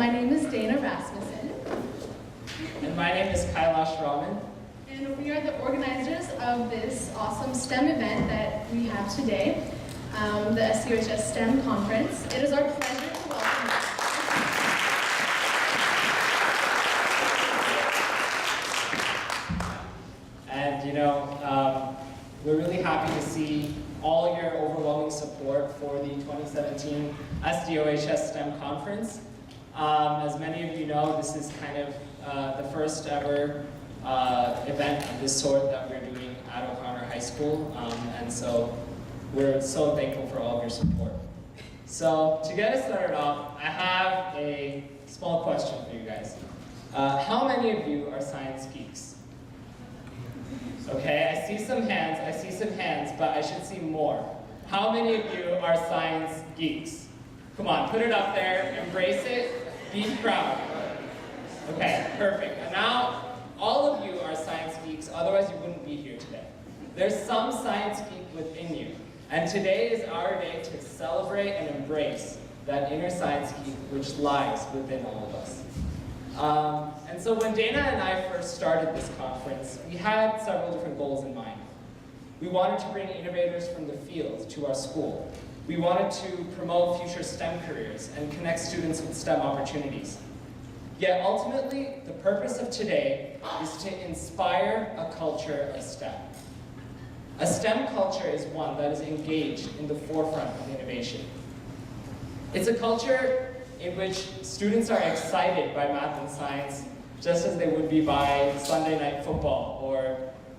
my name is Dana Rasmussen. And my name is Kailash Raman. And we are the organizers of this awesome STEM event that we have today, the SDOHS STEM Conference. It is our pleasure to welcome you. And we're really happy to see all your overwhelming support for the 2017 SDOHS STEM Conference. As many of you know, this is kind of the first ever event of this sort that we're doing at O'Connor High School, and so we're so thankful for all of your support. So to get us started off, I have a small question for you guys. How many of you are science geeks? Okay, I see some hands, but I should see more. How many of you are science geeks? Come on, put it up there, embrace it, be proud. Okay, perfect. And now, all of you are science geeks, otherwise you wouldn't be here today. There's some science geek within you, and today is our day to celebrate and embrace that inner science geek which lies within all of us. And so when Dana and I first started this conference, we had several different goals in mind. We wanted to bring innovators from the field to our school. We wanted to promote future STEM careers and connect students with STEM opportunities. Yet ultimately, the purpose of today is to inspire a culture of STEM. A STEM culture is one that is engaged in the forefront of innovation. It's a culture in which students are excited by math and science just as they would be by Sunday night football or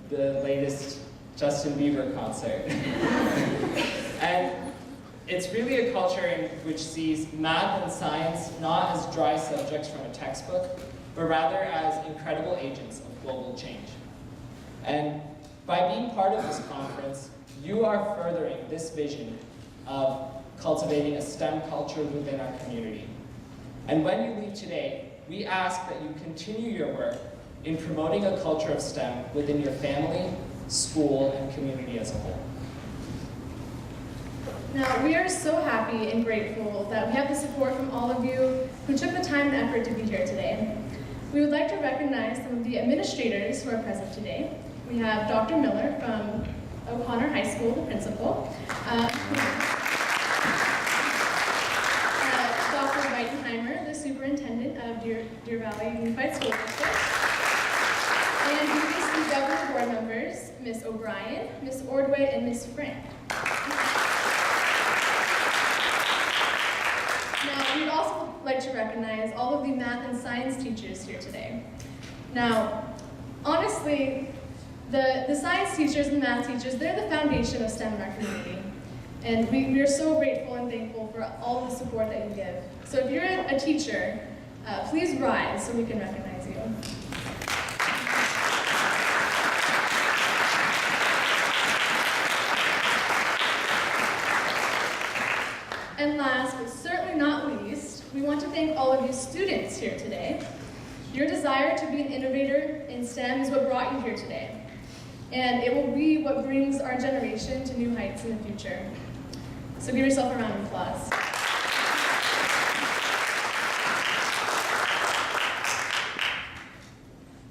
the latest Justin Bieber concert. And it's really a culture in which sees math and science not as dry subjects from a textbook, but rather as incredible agents of global change. And by being part of this conference, you are furthering this vision of cultivating a STEM culture within our community. And when you leave today, we ask that you continue your work in promoting a culture of STEM within your family, school, and community as a whole. Now, we are so happy and grateful that we have the support from all of you who took the time and effort to be here today. We would like to recognize some of the administrators who are present today. We have Dr. Miller from O'Connor High School, the principal. Dr. Weitenheimer, the superintendent of Deer Valley Unified School District. And UBC governing board members, Ms. O'Brien, Ms. Ordway, and Ms. Frank. Now, we'd also like to recognize all of the math and science teachers here today. Now, honestly, the science teachers and math teachers, they're the foundation of STEM in our community. And we are so grateful and thankful for all the support that you give. So if you're a teacher, please rise so we can recognize you. And last, but certainly not least, we want to thank all of you students here today. Your desire to be an innovator in STEM is what brought you here today. And it will be what brings our generation to new heights in the future. So give yourself a round of applause.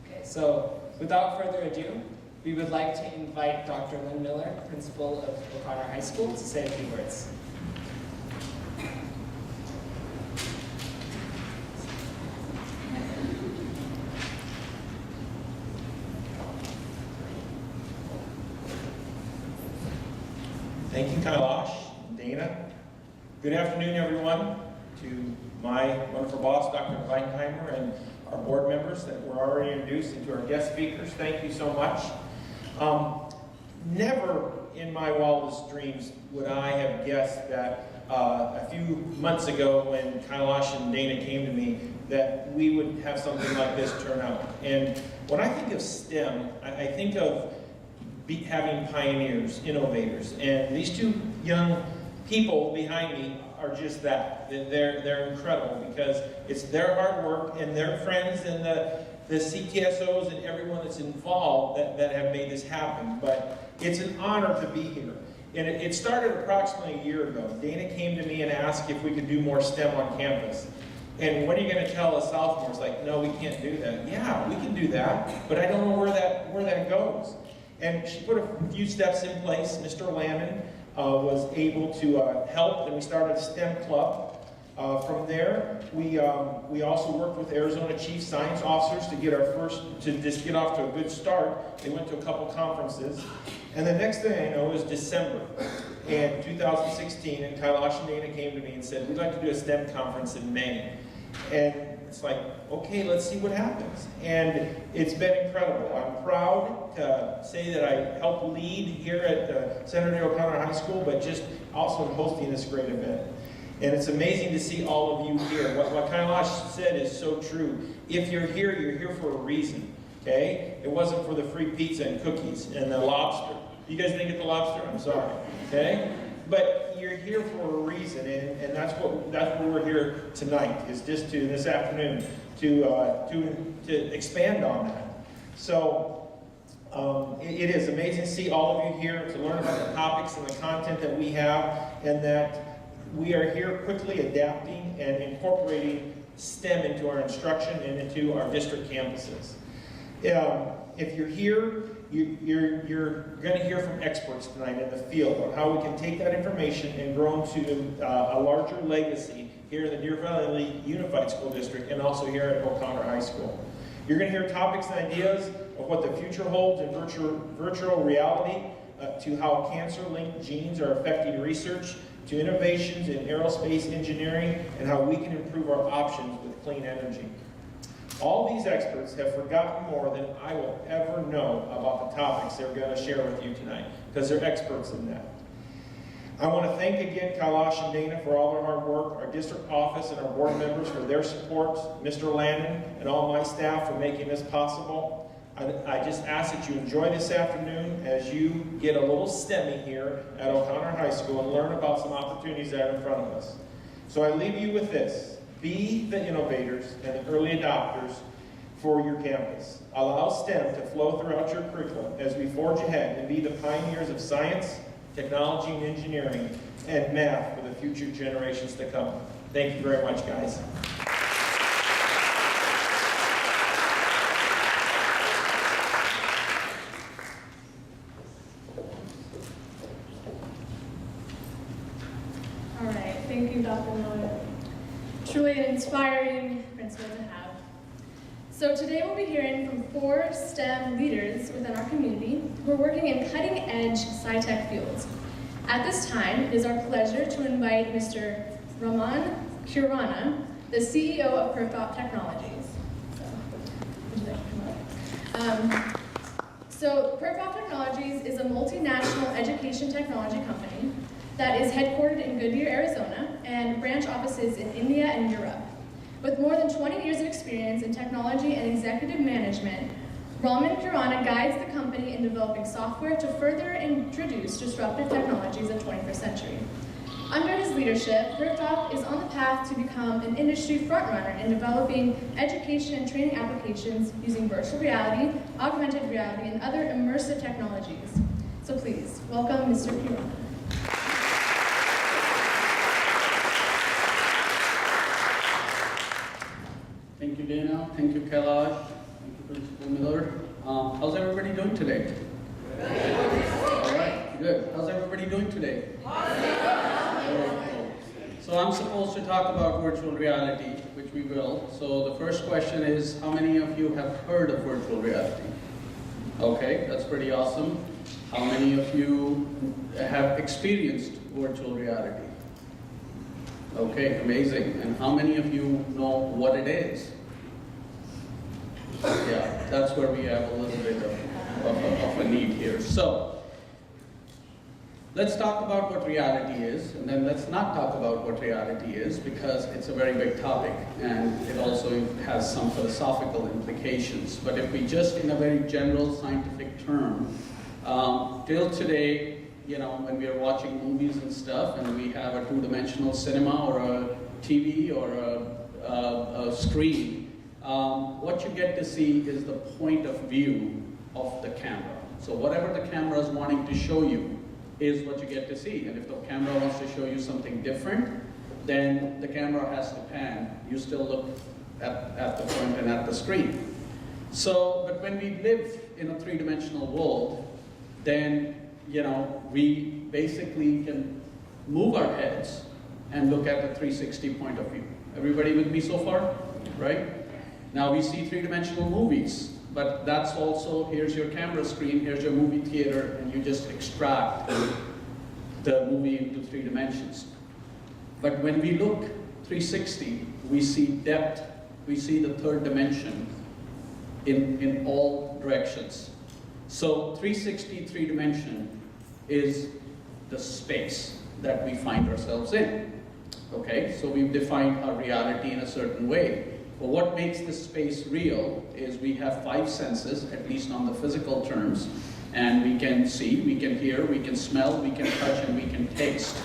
Okay, so without further ado, we would like to invite Dr. Lynn Miller, principal of O'Connor High School, to say a few words. Thank you, Kailash, Dana. Good afternoon, everyone. To my wonderful boss, Dr. Weitenheimer, and our board members that were already introduced, and to our guest speakers, thank you so much. Never in my wildest dreams would I have guessed that a few months ago when Kailash and Dana came to me that we would have something like this turn out. And when I think of STEM, I think of having pioneers, innovators, and these two young people behind me are just that. They're incredible because it's their hard work and their friends and the CTSOs and everyone that's involved that have made this happen. But it's an honor to be here. And it started approximately a year ago. Dana came to me and asked if we could do more STEM on campus. And what are you going to tell us sophomores? Like, no, we can't do that. Yeah, we can do that, but I don't know where that goes. And she put a few steps in place. Mr. Lannon was able to help, and we started a STEM club. From there, we also worked with Arizona Chief Science Officers to just get off to a good start. They went to a couple conferences. And the next thing I know is December in 2016, and Kailash and Dana came to me and said, we'd like to do a STEM conference in May. And it's like, okay, let's see what happens. And it's been incredible. I'm proud to say that I helped lead here at Sandra O'Connor High School, but just also in hosting this great event. And it's amazing to see all of you here. What Kailash said is so true. If you're here for a reason, okay? It wasn't for the free pizza and cookies and the lobster. You guys didn't get the lobster? I'm sorry, okay? But you're here for a reason, and that's what we're here tonight, is just to, this afternoon, to expand on that. So it is amazing to see all of you here to learn about the topics and the content that we have, and that we are here quickly adapting and incorporating STEM into our instruction and into our district campuses. If you're here, you're going to hear from experts tonight in the field on how we can take that information and grow into a larger legacy here in the Deer Valley Unified School District and also here at O'Connor High School. You're going to hear topics and ideas of what the future holds in virtual reality, to how cancer-linked genes are affecting research, to innovations in aerospace engineering, and how we can improve our options with clean energy. All these experts have forgotten more than I will ever know about the topics they're going to share with you tonight, because they're experts in that. I want to thank again Kailash and Dana for all their hard work, our district office and our board members for their support, Mr. Lannon and all my staff for making this possible. I just ask that you enjoy this afternoon as you get a little STEMmy here at O'Connor High School and learn about some opportunities that are in front of us. So I leave you with this. Be the innovators and the early adopters for your campus. Allow STEM to flow throughout your curriculum as we forge ahead and be the pioneers of science, technology, and engineering, and math for the future generations to come. Thank you very much, guys. All right, thank you, Dr. Miller. Truly an inspiring principal to have. So today we'll be hearing from 4 STEM leaders within our community who are working in cutting-edge sci-tech fields. At this time, it is our pleasure to invite Mr. Raman Khurana, the CEO of Perfop Technologies. So Perfop Technologies is a multinational education technology company that is headquartered in Goodyear, Arizona, and branch offices in India and Europe. With more than 20 years of experience in technology and executive management, Raman Khurana guides the company in developing software to further introduce disruptive technologies of the 21st century. Under his leadership, Perfop is on the path to become an industry frontrunner in developing education and training applications using virtual reality, augmented reality, and other immersive technologies. So please, welcome Mr. Khurana. Thank you, Dana. Thank you, Kailash. Thank you, Principal Miller. How's everybody doing today? All right, good. How's everybody doing today? Very cool. So I'm supposed to talk about virtual reality, which we will. So the first question is, how many of you have heard of virtual reality? Okay, that's pretty awesome. How many of you have experienced virtual reality? Okay, amazing. And how many of you know what it is? Yeah, that's where we have a little bit of a need here. So, let's talk about what reality is, and then let's not talk about what reality is, because it's a very big topic, and it also has some philosophical implications. But if we just, in a very general scientific term, till today, you know, when we are watching movies and stuff, and we have a two-dimensional cinema or a TV or a screen, what you get to see is the point of view of the camera. So whatever the camera is wanting to show you is what you get to see. And if the camera wants to show you something different, then the camera has to pan. You still look at the front and at the screen. So, but when we live in a three-dimensional world, then, we basically can move our heads and look at the 360 point of view. Everybody with me so far? Right? Now we see three-dimensional movies, but that's also, here's your camera screen, here's your movie theater, and you just extract the movie into 3 dimensions. But when we look 360, we see depth, we see the third dimension in all directions. So 360 3-dimension is the space that we find ourselves in. Okay, so we've defined our reality in a certain way. But what makes this space real is we have 5 senses, at least on the physical terms, and we can see, we can hear, we can smell, we can touch, and we can taste.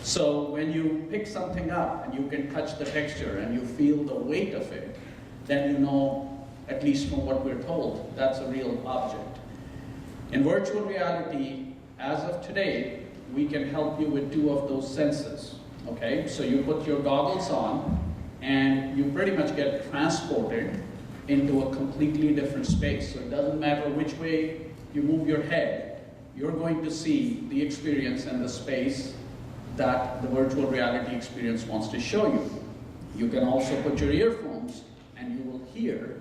So when you pick something up and you can touch the texture and you feel the weight of it, then you know, at least from what we're told, that's a real object. In virtual reality, as of today, we can help you with 2 of those senses. Okay, so you put your goggles on and you pretty much get transported into a completely different space. So it doesn't matter which way you move your head, you're going to see the experience and the space that the virtual reality experience wants to show you. You can also put your earphones and you will hear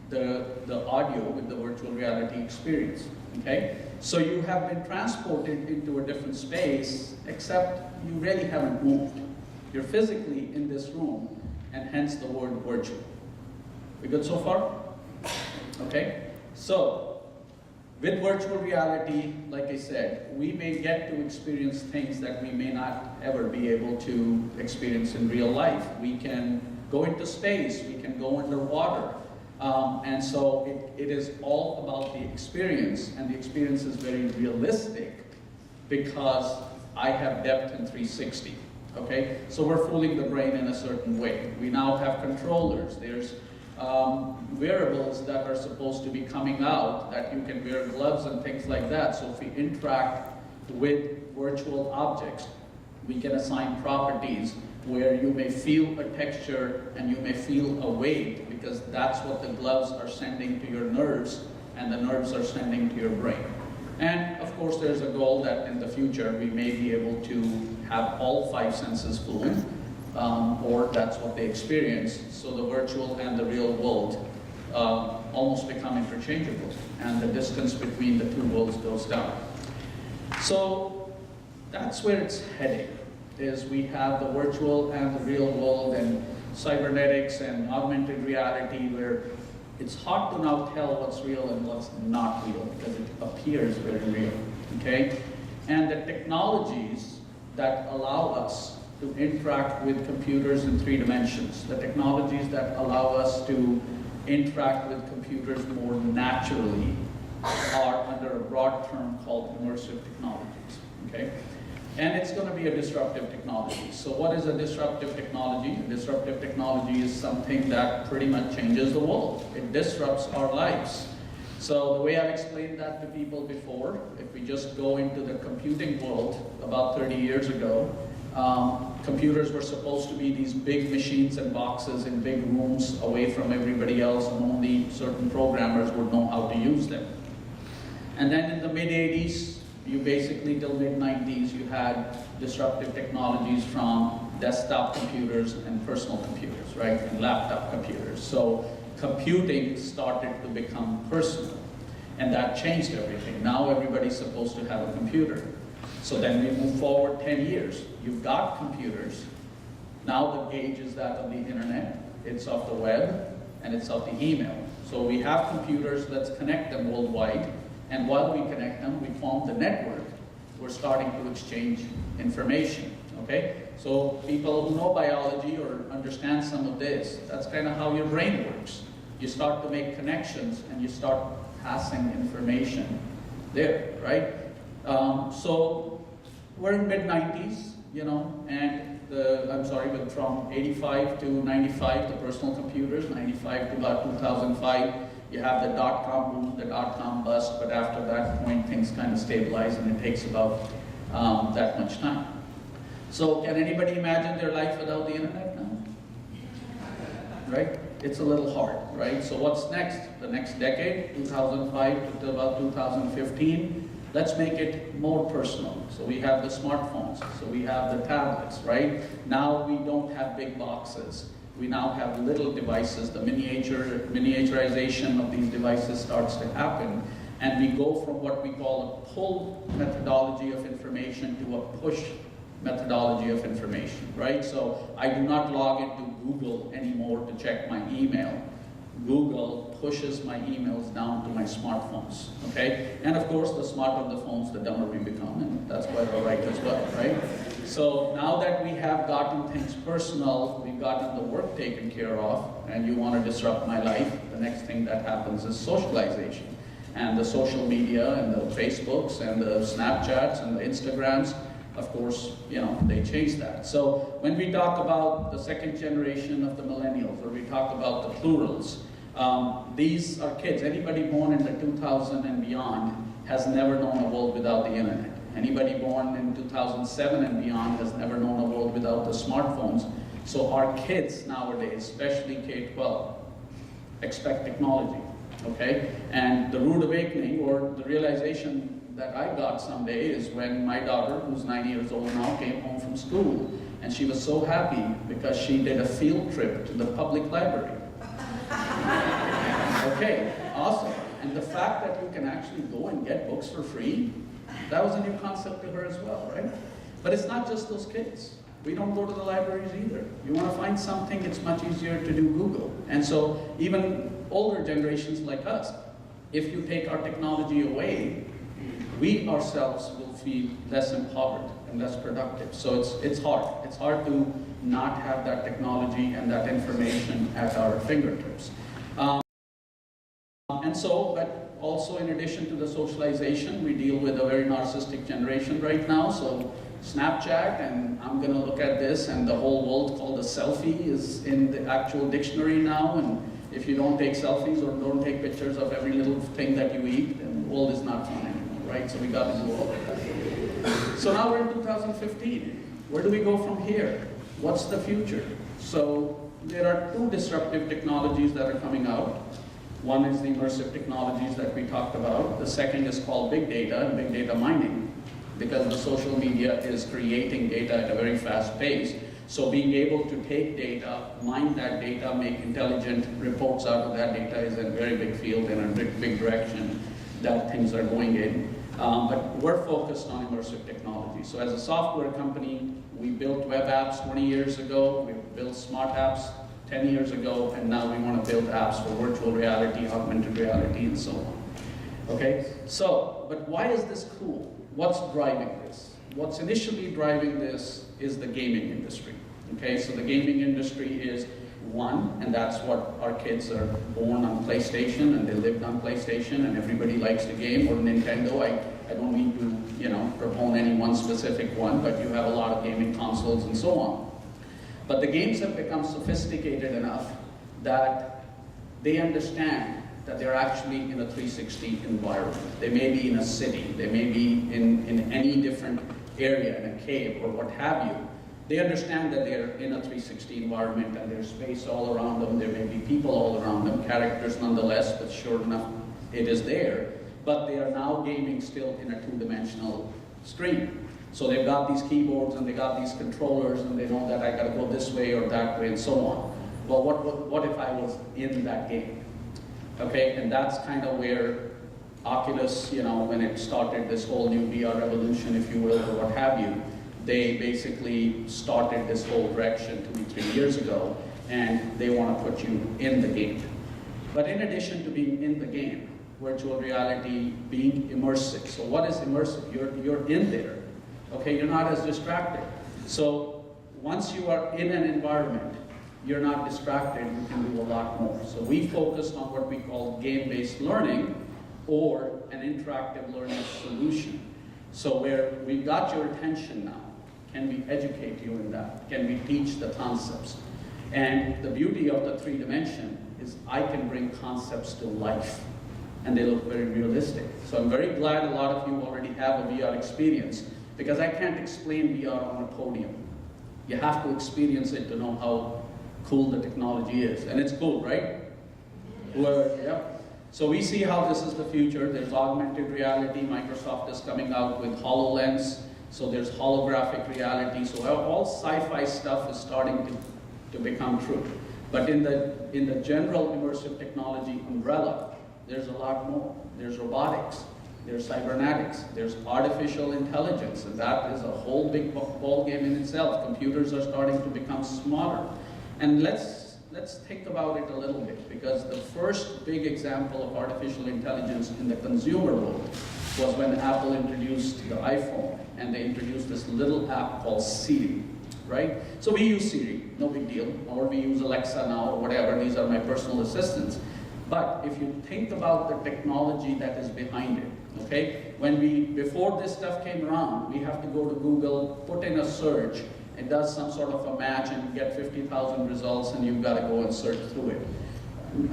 the audio with the virtual reality experience. Okay? So you have been transported into a different space, except you really haven't moved. You're physically in this room, and hence the word virtual. We good so far? Okay? So, with virtual reality, like I said, we may get to experience things that we may not ever be able to experience in real life. We can go into space, we can go underwater. And so it is all about the experience, and the experience is very realistic because I have depth in 360. Okay, so we're fooling the brain in a certain way. We now have controllers. There's wearables that are supposed to be coming out that you can wear gloves and things like that. So if we interact with virtual objects, we can assign properties where you may feel a texture and you may feel a weight, because that's what the gloves are sending to your nerves and the nerves are sending to your brain. And of course there's a goal that in the future we may be able to have all 5 senses fooled, or that's what they experience, so the virtual and the real world almost become interchangeable, and the distance between the 2 worlds goes down. So that's where it's heading, is we have the virtual and the real world and cybernetics and augmented reality, where it's hard to now tell what's real and what's not real, because it appears very real, okay? And the technologies that allow us to interact with computers in 3 dimensions, the technologies that allow us to interact with computers more naturally, are under a broad term called immersive technologies, okay? And it's going to be a disruptive technology. So what is a disruptive technology? A disruptive technology is something that pretty much changes the world. It disrupts our lives. So the way I've explained that to people before, if we just go into the computing world about 30 years ago, computers were supposed to be these big machines and boxes in big rooms away from everybody else, and only certain programmers would know how to use them. And then in the mid-80s, you basically till mid-90s, you had disruptive technologies from desktop computers and personal computers, right, and laptop computers. So computing started to become personal, and that changed everything. Now everybody's supposed to have a computer. So then we move forward 10 years. You've got computers. Now the gauge is that of the internet, it's of the web, and it's of the email. So we have computers, let's connect them worldwide. And while we connect them, we form the network. We're starting to exchange information, okay? So people who know biology or understand some of this, that's kind of how your brain works. You start to make connections and you start passing information there, right? So we're in mid-90s, and but from 85 to 95, the personal computers, 95 to about 2005, you have the dot-com boom, the dot-com bust, but after that point, things kind of stabilize, and it takes about that much time. So can anybody imagine their life without the internet now? Right? It's a little hard, right? So what's next? The next decade, 2005 to about 2015, let's make it more personal. So we have the smartphones, so we have the tablets, right? Now we don't have big boxes. We now have little devices. The miniaturization of these devices starts to happen. And we go from what we call a pull methodology of information to a push methodology of information, right? So I do not log into Google anymore to check my email. Google pushes my emails down to my smartphones, okay? And of course, the smarter the phones, the dumber we become, and that's quite all right as well, right? So now that we have gotten things personal, we've gotten the work taken care of, and you want to disrupt my life, the next thing that happens is socialization. And the social media and the Facebooks and the Snapchats and the Instagrams, of course, you know, they change that. So when we talk about the second generation of the millennials, or we talk about the plurals, these are kids. Anybody born in the 2000 and beyond has never known a world without the internet. Anybody born in 2007 and beyond has never known a world without the smartphones. So our kids nowadays, especially K-12, expect technology, okay? And the rude awakening, or the realization that I got someday, is when my daughter, who's 9 years old now, came home from school, and she was so happy because she did a field trip to the public library. Okay, awesome. And the fact that you can actually go and get books for free, that was a new concept to her as well, right? But it's not just those kids. We don't go to the libraries either. You want to find something, it's much easier to do Google. And so even older generations like us, if you take our technology away, we ourselves will feel less empowered and less productive. So it's hard. It's hard to not have that technology and that information at our fingertips. And so, but also in addition to the socialization, we deal with a very narcissistic generation right now. So Snapchat, and I'm gonna look at this, and the whole world called a selfie is in the actual dictionary now. And if you don't take selfies or don't take pictures of every little thing that you eat, then the world is not fun anymore, right? So we got to do all of that. So now we're in 2015. Where do we go from here? What's the future? So there are two disruptive technologies that are coming out. One is the immersive technologies that we talked about. The second is called big data and big data mining, because the social media is creating data at a very fast pace. So being able to take data, mine that data, make intelligent reports out of that data is a very big field and a big direction that things are going in. But we're focused on immersive technology. So as a software company, we built web apps 20 years ago, we built smart apps 10 years ago, and now we want to build apps for virtual reality, augmented reality, and so on. Okay, so, but why is this cool? What's driving this? What's initially driving this is the gaming industry. Okay, so the gaming industry is one, and that's what our kids are born on PlayStation, and they lived on PlayStation, and everybody likes the game, or Nintendo. I don't mean to, you know, propone any one specific one, but you have a lot of gaming consoles and so on. But the games have become sophisticated enough that they understand that they're actually in a 360 environment. They may be in a city, they may be in any different area, in a cave or what have you. They understand that they're in a 360 environment and there's space all around them, there may be people all around them, characters nonetheless, but sure enough, it is there. But they are now gaming still in a two-dimensional screen. So they've got these keyboards and they got these controllers and they know that I gotta go this way or that way and so on. Well, what if I was in that game? Okay, and that's kind of where Oculus, you know, when it started this whole new VR revolution, if you will, or what have you, they basically started this whole direction 2-3 years ago, and they want to put you in the game. But in addition to being in the game, virtual reality being immersive. So what is immersive? You're in there. Okay, you're not as distracted. So once you are in an environment, you're not distracted, you can do a lot more. So we focused on what we call game-based learning, or an interactive learning solution. So where we've got your attention now, can we educate you in that? Can we teach the concepts? And the beauty of the 3D is I can bring concepts to life, and they look very realistic. So I'm very glad a lot of you already have a VR experience, because I can't explain VR on a podium. You have to experience it to know how cool the technology is. And it's cool, right? Yeah. So we see how this is the future. There's augmented reality. Microsoft is coming out with HoloLens. So there's holographic reality. So all sci-fi stuff is starting to become true. But in the general immersive technology umbrella, there's a lot more. There's robotics, there's cybernetics, there's artificial intelligence, and that is a whole big ball game in itself. Computers are starting to become smarter. And let's think about it a little bit, because the first big example of artificial intelligence in the consumer world was when Apple introduced the iPhone, and they introduced this little app called Siri, right? So we use Siri, no big deal, or we use Alexa now, or whatever. These are my personal assistants. But if you think about the technology that is behind it, okay? Before this stuff came around, we have to go to Google, put in a search, it does some sort of a match, and you get 50,000 results, and you've got to go and search through it.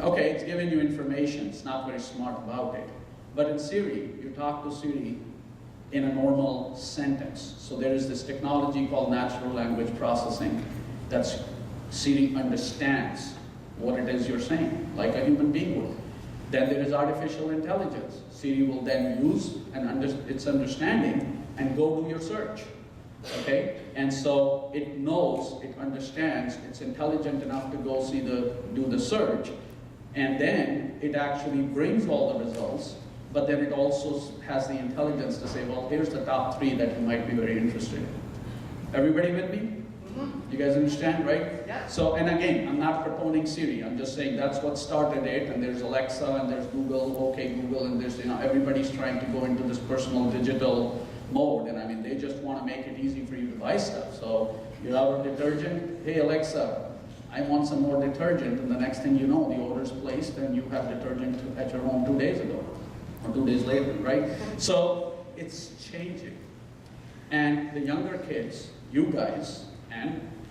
Okay, it's giving you information, it's not very smart about it. But in Siri, you talk to Siri in a normal sentence. So there is this technology called natural language processing that Siri understands what it is you're saying, like a human being would. Then there is artificial intelligence. Siri will then use its understanding and go do your search. Okay? And so it knows, it understands, it's intelligent enough to go do the search, and then it actually brings all the results, but then it also has the intelligence to say, well, here's the top 3 that you might be very interested in. Everybody with me? You guys understand, right? Yeah. So, and again, I'm not proponing Siri, I'm just saying that's what started it, and there's Alexa, and there's Google, okay Google, and there's, everybody's trying to go into this personal digital mode, and I mean, they just want to make it easy for you to buy stuff. So, you're out of detergent, hey Alexa, I want some more detergent, and the next thing you know, the order's placed, and you have detergent at your home 2 days ago, or 2 days later, right? So, it's changing. And the younger kids, you guys,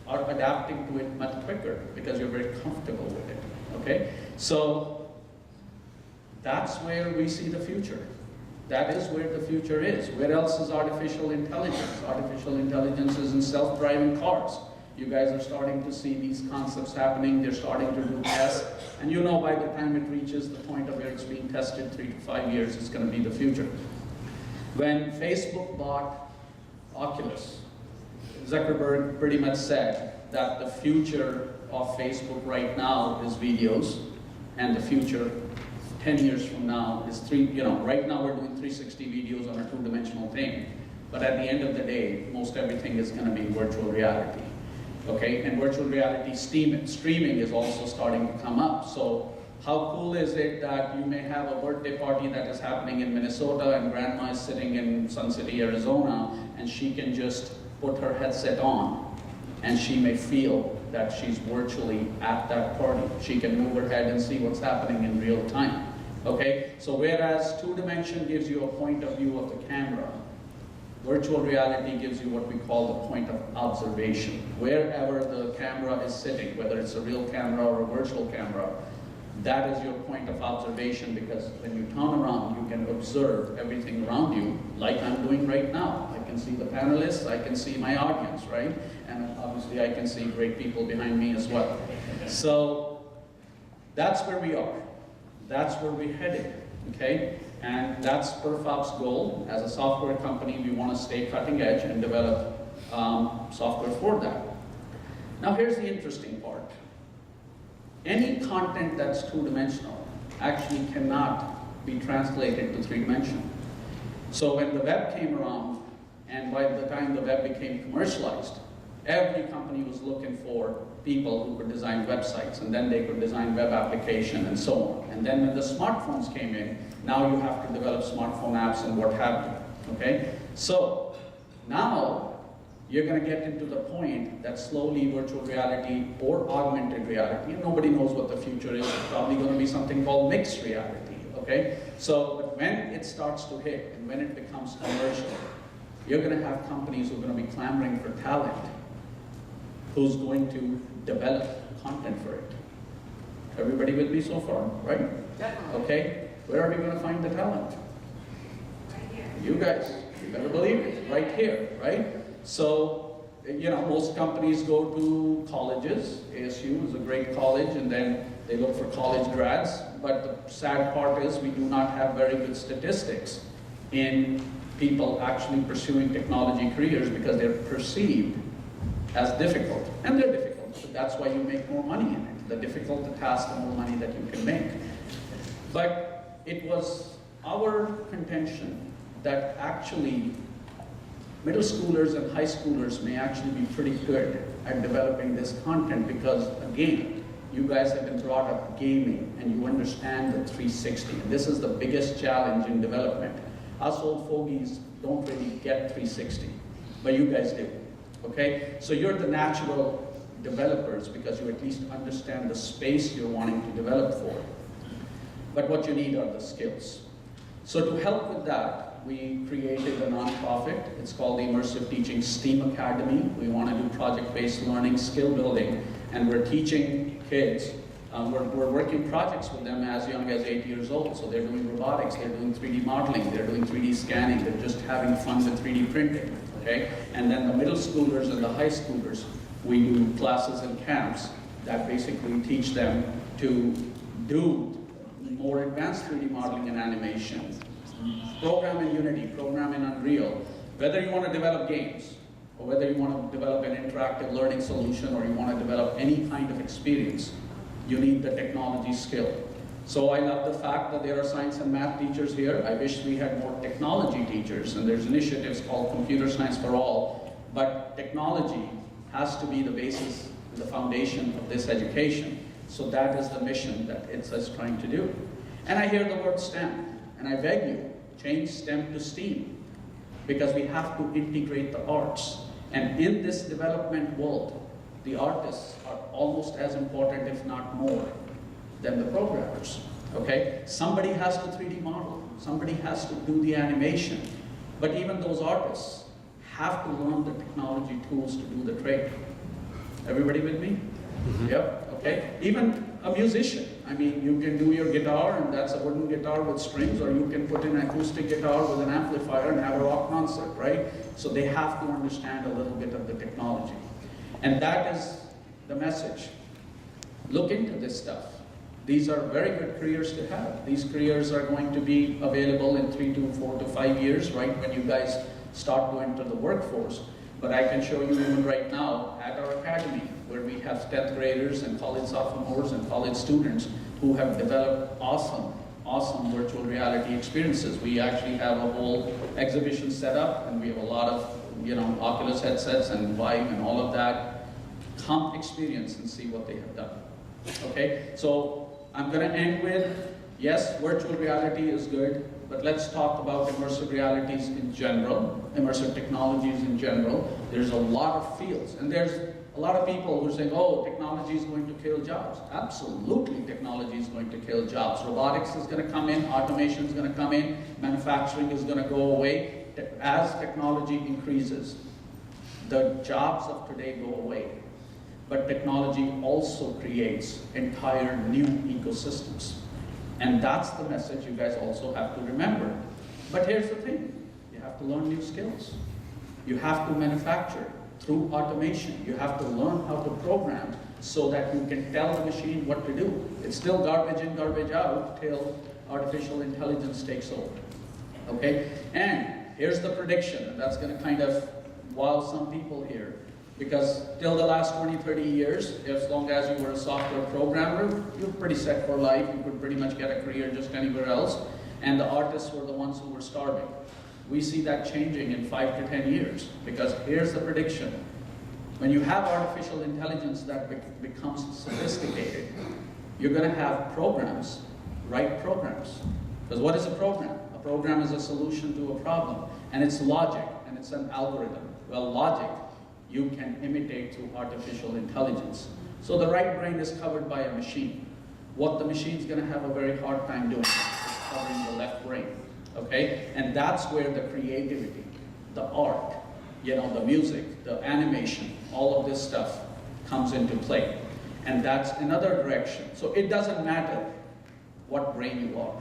are adapting to it much quicker because you're very comfortable with it, okay? So that's where we see the future. That is where the future is. Where else is artificial intelligence? Artificial intelligence is in self-driving cars. You guys are starting to see these concepts happening. They're starting to do tests. And you know by the time it reaches the point of where it's being tested, 3 to 5 years, it's going to be the future. When Facebook bought Oculus, Zuckerberg pretty much said that the future of Facebook right now is videos, and the future 10 years from now is right now we're doing 360 videos on a 2-dimensional thing, but at the end of the day, most everything is going to be virtual reality, okay? And virtual reality streaming is also starting to come up. So how cool is it that you may have a birthday party that is happening in Minnesota, and grandma is sitting in Sun City, Arizona, and she can just put her headset on, and she may feel that she's virtually at that party. She can move her head and see what's happening in real time, okay? So whereas 2-dimension gives you a point of view of the camera, virtual reality gives you what we call the point of observation. Wherever the camera is sitting, whether it's a real camera or a virtual camera, that is your point of observation, because when you turn around, you can observe everything around you, like I'm doing right now. I can see the panelists, I can see my audience, right? And obviously I can see great people behind me as well. So that's where we are. That's where we're headed, okay? And that's Perfop's goal. As a software company, we want to stay cutting edge and develop software for that. Now here's the interesting part. Any content that's 2-dimensional actually cannot be translated to 3-dimensional. So when the web came around, and by the time the web became commercialized, every company was looking for people who could design websites, and then they could design web application and so on. And then when the smartphones came in, now you have to develop smartphone apps and what have you, okay? So now you're going to get into the point that slowly virtual reality or augmented reality, and nobody knows what the future is, it's probably going to be something called mixed reality, okay? So, but when it starts to hit and when it becomes commercial, you're going to have companies who are going to be clamoring for talent, who's going to develop content for it. Everybody with me so far, right? Definitely. Okay, where are we going to find the talent? You guys. You better believe it, right here, right? So, you know, most companies go to colleges. ASU is a great college, and then they look for college grads. But the sad part is we do not have very good statistics in people actually pursuing technology careers because they're perceived as difficult. And they're difficult, so that's why you make more money in it. The difficult the task, the more money that you can make. But it was our contention that actually middle schoolers and high schoolers may actually be pretty good at developing this content because, again, you guys have been brought up gaming and you understand the 360. And this is the biggest challenge in development. Us old fogies don't really get 360, but you guys do, okay? So you're the natural developers because you at least understand the space you're wanting to develop for. But what you need are the skills. So to help with that, we created a nonprofit. It's called the Immersive Teaching STEAM Academy. We want to do project-based learning, skill building, and we're teaching kids. We're working projects with them as young as 8 years old. So they're doing robotics, they're doing 3D modeling, they're doing 3D scanning, they're just having fun with 3D printing, okay? And then the middle schoolers and the high schoolers, we do classes and camps that basically teach them to do more advanced 3D modeling and animation, program in Unity, program in Unreal, whether you want to develop games, or whether you want to develop an interactive learning solution, or you want to develop any kind of experience, you need the technology skill. So I love the fact that there are science and math teachers here. I wish we had more technology teachers, and there's initiatives called Computer Science for All, but technology has to be the basis, the foundation of this education. So that is the mission that it's trying to do. And I hear the word STEM, and I beg you, change STEM to STEAM, because we have to integrate the arts. And in this development world, the artists are almost as important, if not more, than the programmers, okay? Somebody has to 3D model, somebody has to do the animation, but even those artists have to learn the technology tools to do the trade. Everybody with me? Mm-hmm. Yep, okay? Even a musician, I mean, you can do your guitar, and that's a wooden guitar with strings, or you can put in an acoustic guitar with an amplifier and have a rock concert, right? So they have to understand a little bit of the technology. And that is the message. Look into this stuff. These are very good careers to have. These careers are going to be available in 3 to 4 to 5 years, right, when you guys start to enter the workforce. But I can show you even right now at our academy, where we have 10th graders and college sophomores and college students who have developed awesome virtual reality experiences. We actually have a whole exhibition set up, and we have a lot of, you know, Oculus headsets and Vive and all of that. Come experience and see what they have done. Okay, so I'm going to end with, yes, virtual reality is good, but let's talk about immersive realities in general, immersive technologies in general. There's a lot of fields, and there's a lot of people who are saying, oh, technology is going to kill jobs. Absolutely, technology is going to kill jobs. Robotics is going to come in, automation is going to come in, manufacturing is going to go away. As technology increases, the jobs of today go away. But technology also creates entire new ecosystems. And that's the message you guys also have to remember. But here's the thing, you have to learn new skills. You have to manufacture through automation. You have to learn how to program so that you can tell the machine what to do. It's still garbage in, garbage out till artificial intelligence takes over. Okay? And here's the prediction, and that's going to kind of wow some people here. Because till the last 20, 30 years, as long as you were a software programmer, you were pretty set for life. You could pretty much get a career just anywhere else. And the artists were the ones who were starving. We see that changing in 5 to 10 years. Because here's the prediction. When you have artificial intelligence that becomes sophisticated, you're going to have programs, write programs. Because what is a program? A program is a solution to a problem. And it's logic, and it's an algorithm. Well, logic you can imitate through artificial intelligence. So the right brain is covered by a machine. What the machine's going to have a very hard time doing is covering the left brain, okay? And that's where the creativity, the art, you know, the music, the animation, all of this stuff comes into play. And that's another direction. So it doesn't matter what brain you are.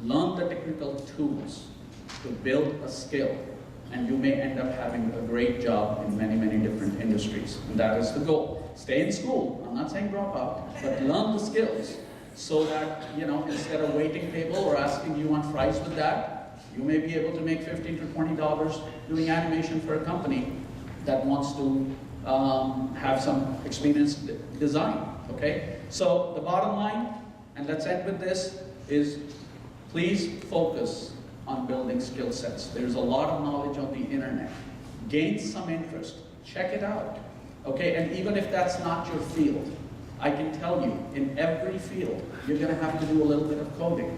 Learn the technical tools to build a skill, and you may end up having a great job in many, many different industries. And that is the goal. Stay in school. I'm not saying drop out, but learn the skills so that, you know, instead of waiting table or asking you want fries with that, you may be able to make $15 to $20 doing animation for a company that wants to have some experience design, okay? So the bottom line, and let's end with this, is please focus on building skill sets. There's a lot of knowledge on the internet. Gain some interest, check it out, okay? And even if that's not your field, I can tell you, in every field, you're gonna have to do a little bit of coding.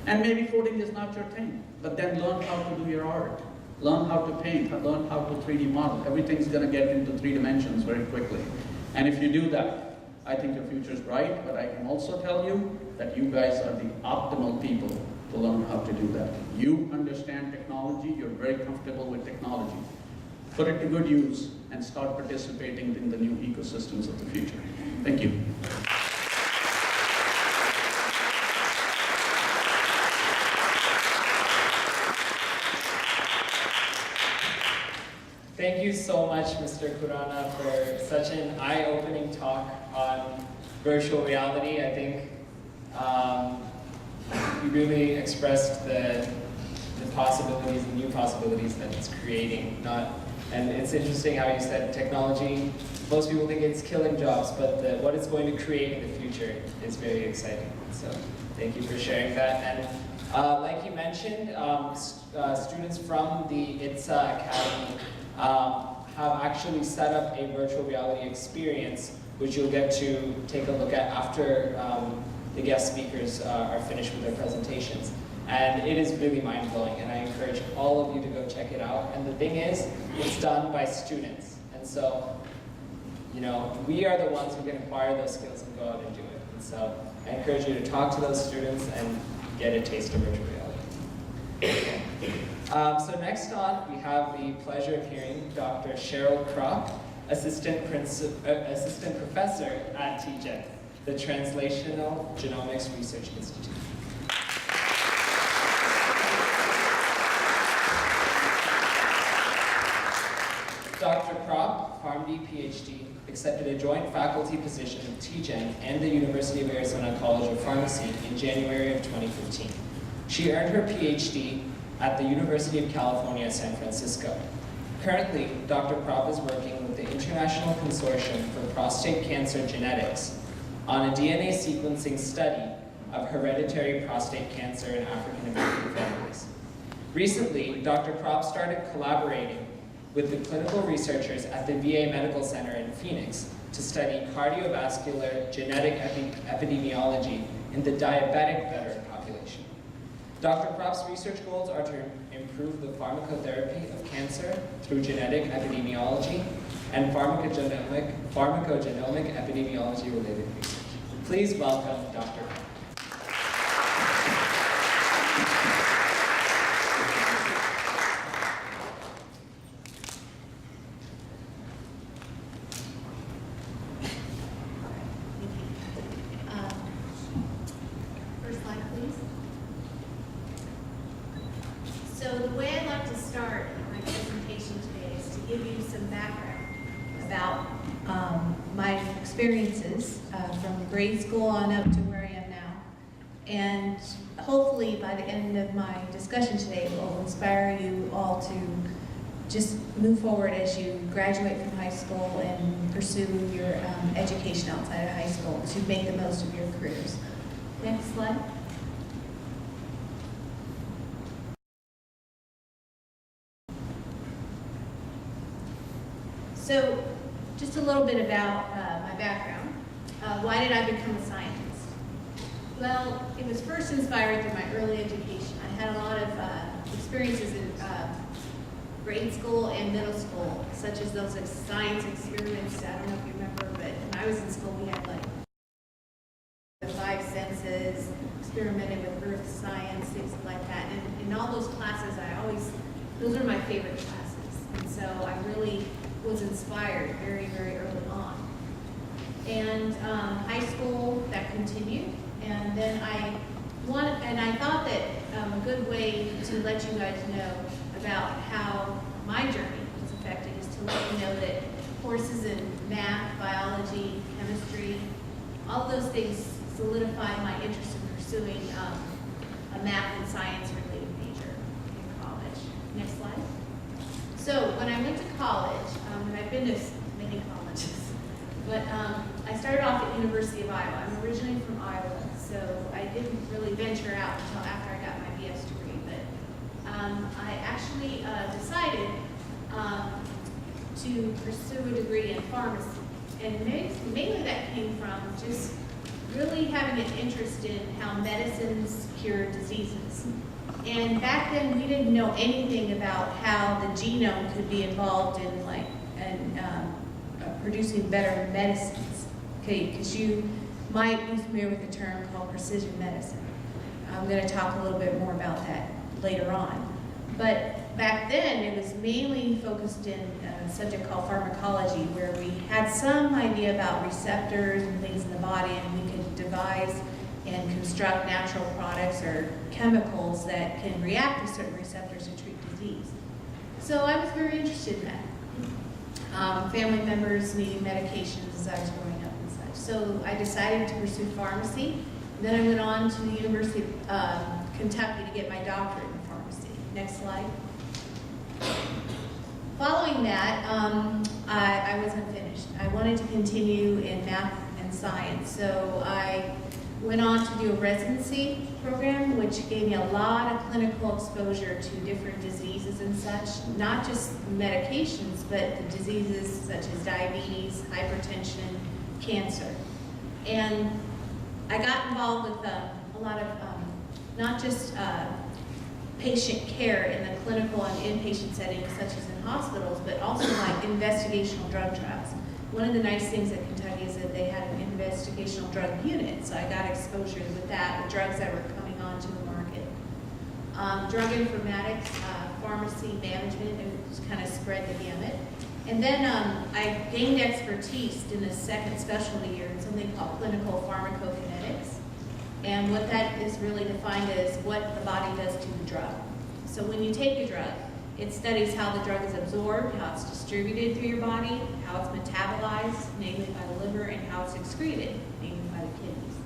And maybe coding is not your thing, but then learn how to do your art. Learn how to paint, learn how to 3D model. Everything's gonna get into 3 dimensions very quickly. And if you do that, I think your future's bright, but I can also tell you that you guys are the optimal people to learn how to do that. You understand technology, you're very comfortable with technology. Put it to good use and start participating in the new ecosystems of the future. Thank you. Thank you so much, Mr. Khurana, for such an eye-opening talk on virtual reality. I think you really expressed the possibilities, the new possibilities that it's creating. And it's interesting how you said technology, most people think it's killing jobs, but what it's going to create in the future is very exciting. So thank you for sharing that. And like you mentioned, students from the ITSA Academy have actually set up a virtual reality experience, which you'll get to take a look at after the guest speakers are finished with their presentations. And it is really mind-blowing, and I encourage all of you to go check it out. And the thing is, it's done by students. And so, you know, we are the ones who can acquire those skills and go out and do it. And so I encourage you to talk to those students and get a taste of virtual reality. So next on, we have the pleasure of hearing Dr. Cheryl Kropp, Assistant Professor at TGen, the Translational Genomics Research Institute. Dr. Kropp, PharmD PhD, accepted a joint faculty position of TGen and the University of Arizona College of Pharmacy in January of 2015. She earned her PhD at the University of California, San Francisco. Currently, Dr. Kropp is working with the International Consortium for Prostate Cancer Genetics on a DNA sequencing study of hereditary prostate cancer in African American families. Recently, Dr. Kropp started collaborating with the clinical researchers at the VA Medical Center in Phoenix to study cardiovascular genetic epidemiology in the diabetic veteran population. Dr. Kropp's research goals are to improve the pharmacotherapy of cancer through genetic epidemiology and pharmacogenomic epidemiology-related research. Please welcome Dr. Kropp. So the way I'd like to start my presentation today is to give you some background about my experiences from grade school on up to where I am now. And hopefully by the end of my discussion today, it will inspire you all to just move forward as you graduate from high school and pursue your education outside of high school to make the most of your careers. Next slide. So, just a little bit about my background. Why did I become a scientist? Well, it was first inspired through my early education. I had a lot of experiences in grade school and middle school, such as those science experiments. I don't know if you remember, but when I was in school, we had like the 5 senses, experimented with earth science, things like that. And in all those classes, those are my favorite classes. And so I really was inspired very, very early on. And high school, that continued. And then I thought that good way to let you guys know about how my journey was affected is to let you know that courses in math, biology, chemistry, all those things solidified my interest in pursuing a math and science related major in college. Next slide. So when I went to college, and I've been to many colleges, but I started off at University of Iowa. I'm originally from Iowa, so I didn't really venture out until after I got my BS degree, but I actually decided to pursue a degree in pharmacy. And mainly that came from just really having an interest in how medicines cure diseases. And back then, we didn't know anything about how the genome could be involved in producing better medicines. Okay, because you might be familiar with the term called precision medicine. I'm going to talk a little bit more about that later on. But back then, it was mainly focused in a subject called pharmacology, where we had some idea about receptors and things in the body, and we could devise and construct natural products or chemicals that can react to certain receptors to treat disease. So I was very interested in that. Family members needing medications as I was growing up and such. So I decided to pursue pharmacy. Then I went on to the University of Kentucky to get my doctorate in pharmacy. Next slide. Following that, I wasn't finished. I wanted to continue in math and science, so I went on to do a residency program, which gave me a lot of clinical exposure to different diseases and such, not just medications, but the diseases such as diabetes, hypertension, cancer. And I got involved with a lot of not just patient care in the clinical and inpatient settings, such as in hospitals, but also like investigational drug trials. One of the nice things at Kentucky is that they had an investigational drug unit, so I got exposure with that, with drugs that were coming onto the market. Drug informatics, pharmacy management, and just kind of spread the gamut. And then I gained expertise in the second specialty year in something called clinical pharmacokinetics. And what that is really defined as what the body does to the drug. So when you take a drug, it studies how the drug is absorbed, how it's distributed through your body, how it's metabolized, namely by the liver, and how it's excreted, namely by the kidneys.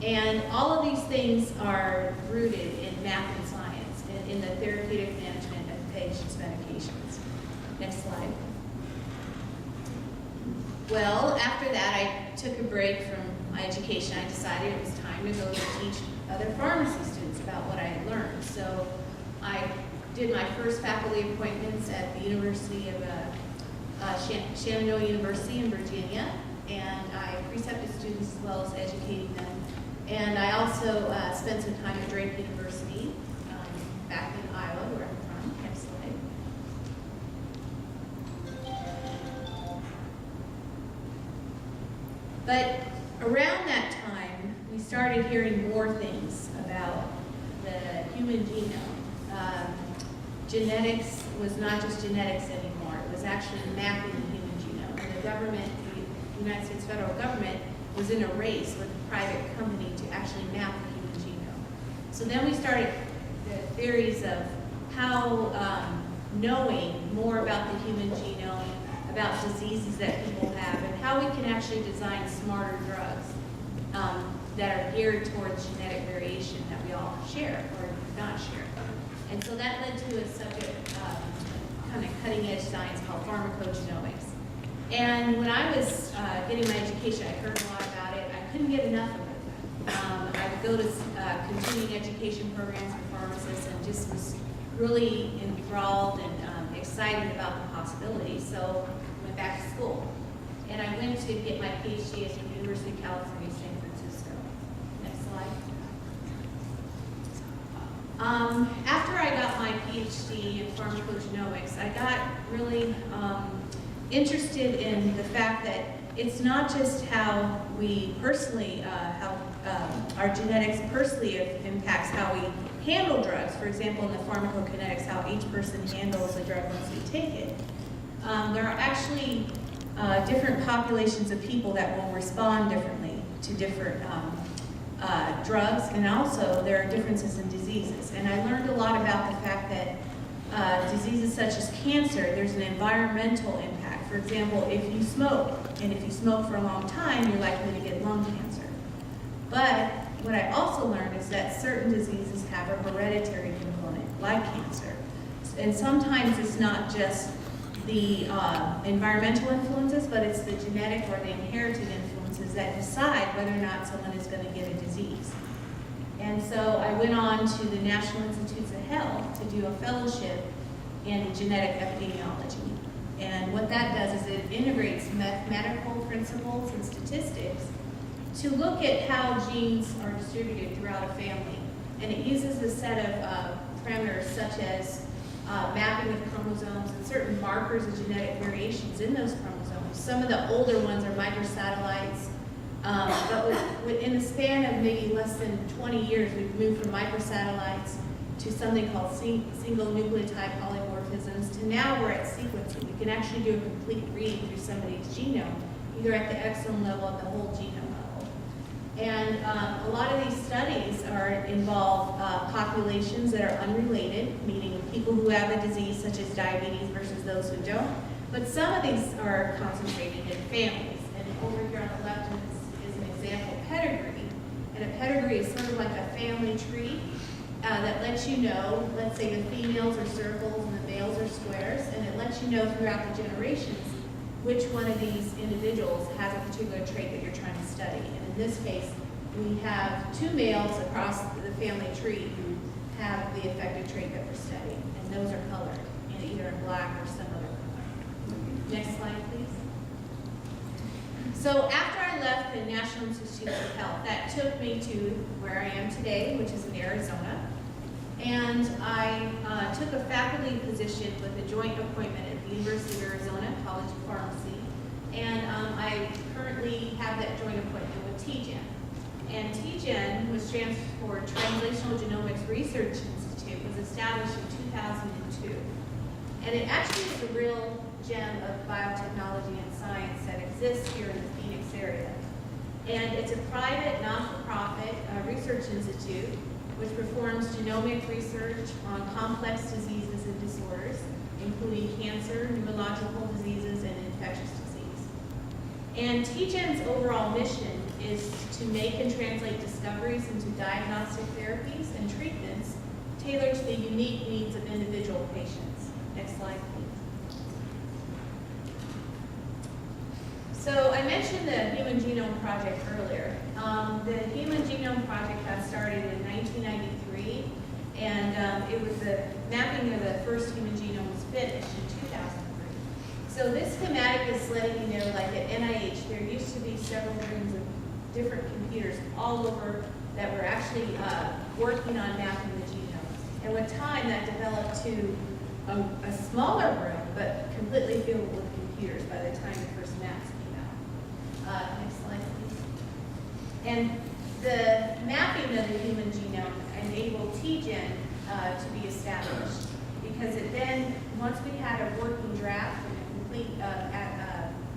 And all of these things are rooted in math and science, and in the therapeutic management of patients' medications. Next slide. Well, after that, I took a break from my education. I decided it was time to go teach other pharmacy students about what I had learned. So I did my first faculty appointments at the University of Shenandoah University in Virginia, and I precepted students as well as educating them. And I also spent some time at Drake University back in Iowa, where I'm from. Next slide. But around that time, we started hearing more things about the human genome. Genetics was not just genetics anymore. It was actually mapping the human genome. And the government, the United States federal government, was in a race with a private company to actually map the human genome. So then we started the theories of how knowing more about the human genome, about diseases that people have, and how we can actually design smarter drugs that are geared towards genetic variation that we all share or not share. And so that led to a subject, kind of cutting edge science called pharmacogenomics. And when I was getting my education, I heard a lot about it. I couldn't get enough of it. I would go to continuing education programs for pharmacists and just was really enthralled and excited about the possibilities. So I went back to school. And I went to get my PhD at the University of California, San Francisco. Next slide. After I got my PhD in pharmacogenomics, I got really interested in the fact that it's not just how we personally, how our genetics personally impacts how we handle drugs. For example, in the pharmacokinetics, how each person handles a drug once they take it. There are actually different populations of people that will respond differently to different drugs, and also there are differences in diseases. And I learned a lot about the fact that diseases such as cancer, there's an environmental impact. For example, if you smoke, and if you smoke for a long time, you're likely to get lung cancer. But what I also learned is that certain diseases have a hereditary component, like cancer. And sometimes it's not just the environmental influences, but it's the genetic or the inherited influences that decide whether or not someone is going to get a disease. And so I went on to the National Institutes of Health to do a fellowship in genetic epidemiology. And what that does is it integrates mathematical principles and statistics to look at how genes are distributed throughout a family. And it uses a set of parameters such as mapping of chromosomes and certain markers of genetic variations in those chromosomes. Some of the older ones are microsatellites, but in the span of maybe less than 20 years, we've moved from microsatellites to something called single nucleotide polymorphisms, to now we're at sequencing. We can actually do a complete read through somebody's genome, either at the exome level or the whole genome level. And a lot of these studies involve populations that are unrelated, meaning people who have a disease such as diabetes versus those who don't. But some of these are concentrated in families. And over here on the left is an example pedigree. And a pedigree is sort of like a family tree that lets you know, let's say the females are circles and the males are squares, and it lets you know throughout the generations which one of these individuals has a particular trait that you're trying to study. And in this case, we have 2 males across the family tree who have the affected trait that we're studying, and those are colored in either in black or some other color. Next slide, please. So after I left the National Institutes of Health, that took me to where I am today, which is in Arizona. And I took a faculty position with a joint appointment at the University of Arizona College of Pharmacy. And I currently have that joint appointment with TGen. And TGen, which stands for Translational Genomics Research Institute, was established in 2002. And it actually is a real gem of biotechnology and science that exists here in the Phoenix area. And it's a private, not-for-profit research institute which performs genomic research on complex diseases and disorders, including cancer, neurological diseases, and infectious disease. And TGen's overall mission is to make and translate discoveries into diagnostic therapies and treatments tailored to the unique needs of individual patients. Next slide, please. So I mentioned the Human Genome Project earlier. The Human Genome Project got started in 1993, and it was the mapping of the first human genome was finished in 2003. So this schematic is letting you know, like at NIH, there used to be several rooms of different computers all over that were actually working on mapping the genome. And with time, that developed to a smaller room, but completely filled with computers by the time the first maps came out. Next slide, please. And the mapping of the human genome enabled TGen to be established, because it then, once we had a working draft and a complete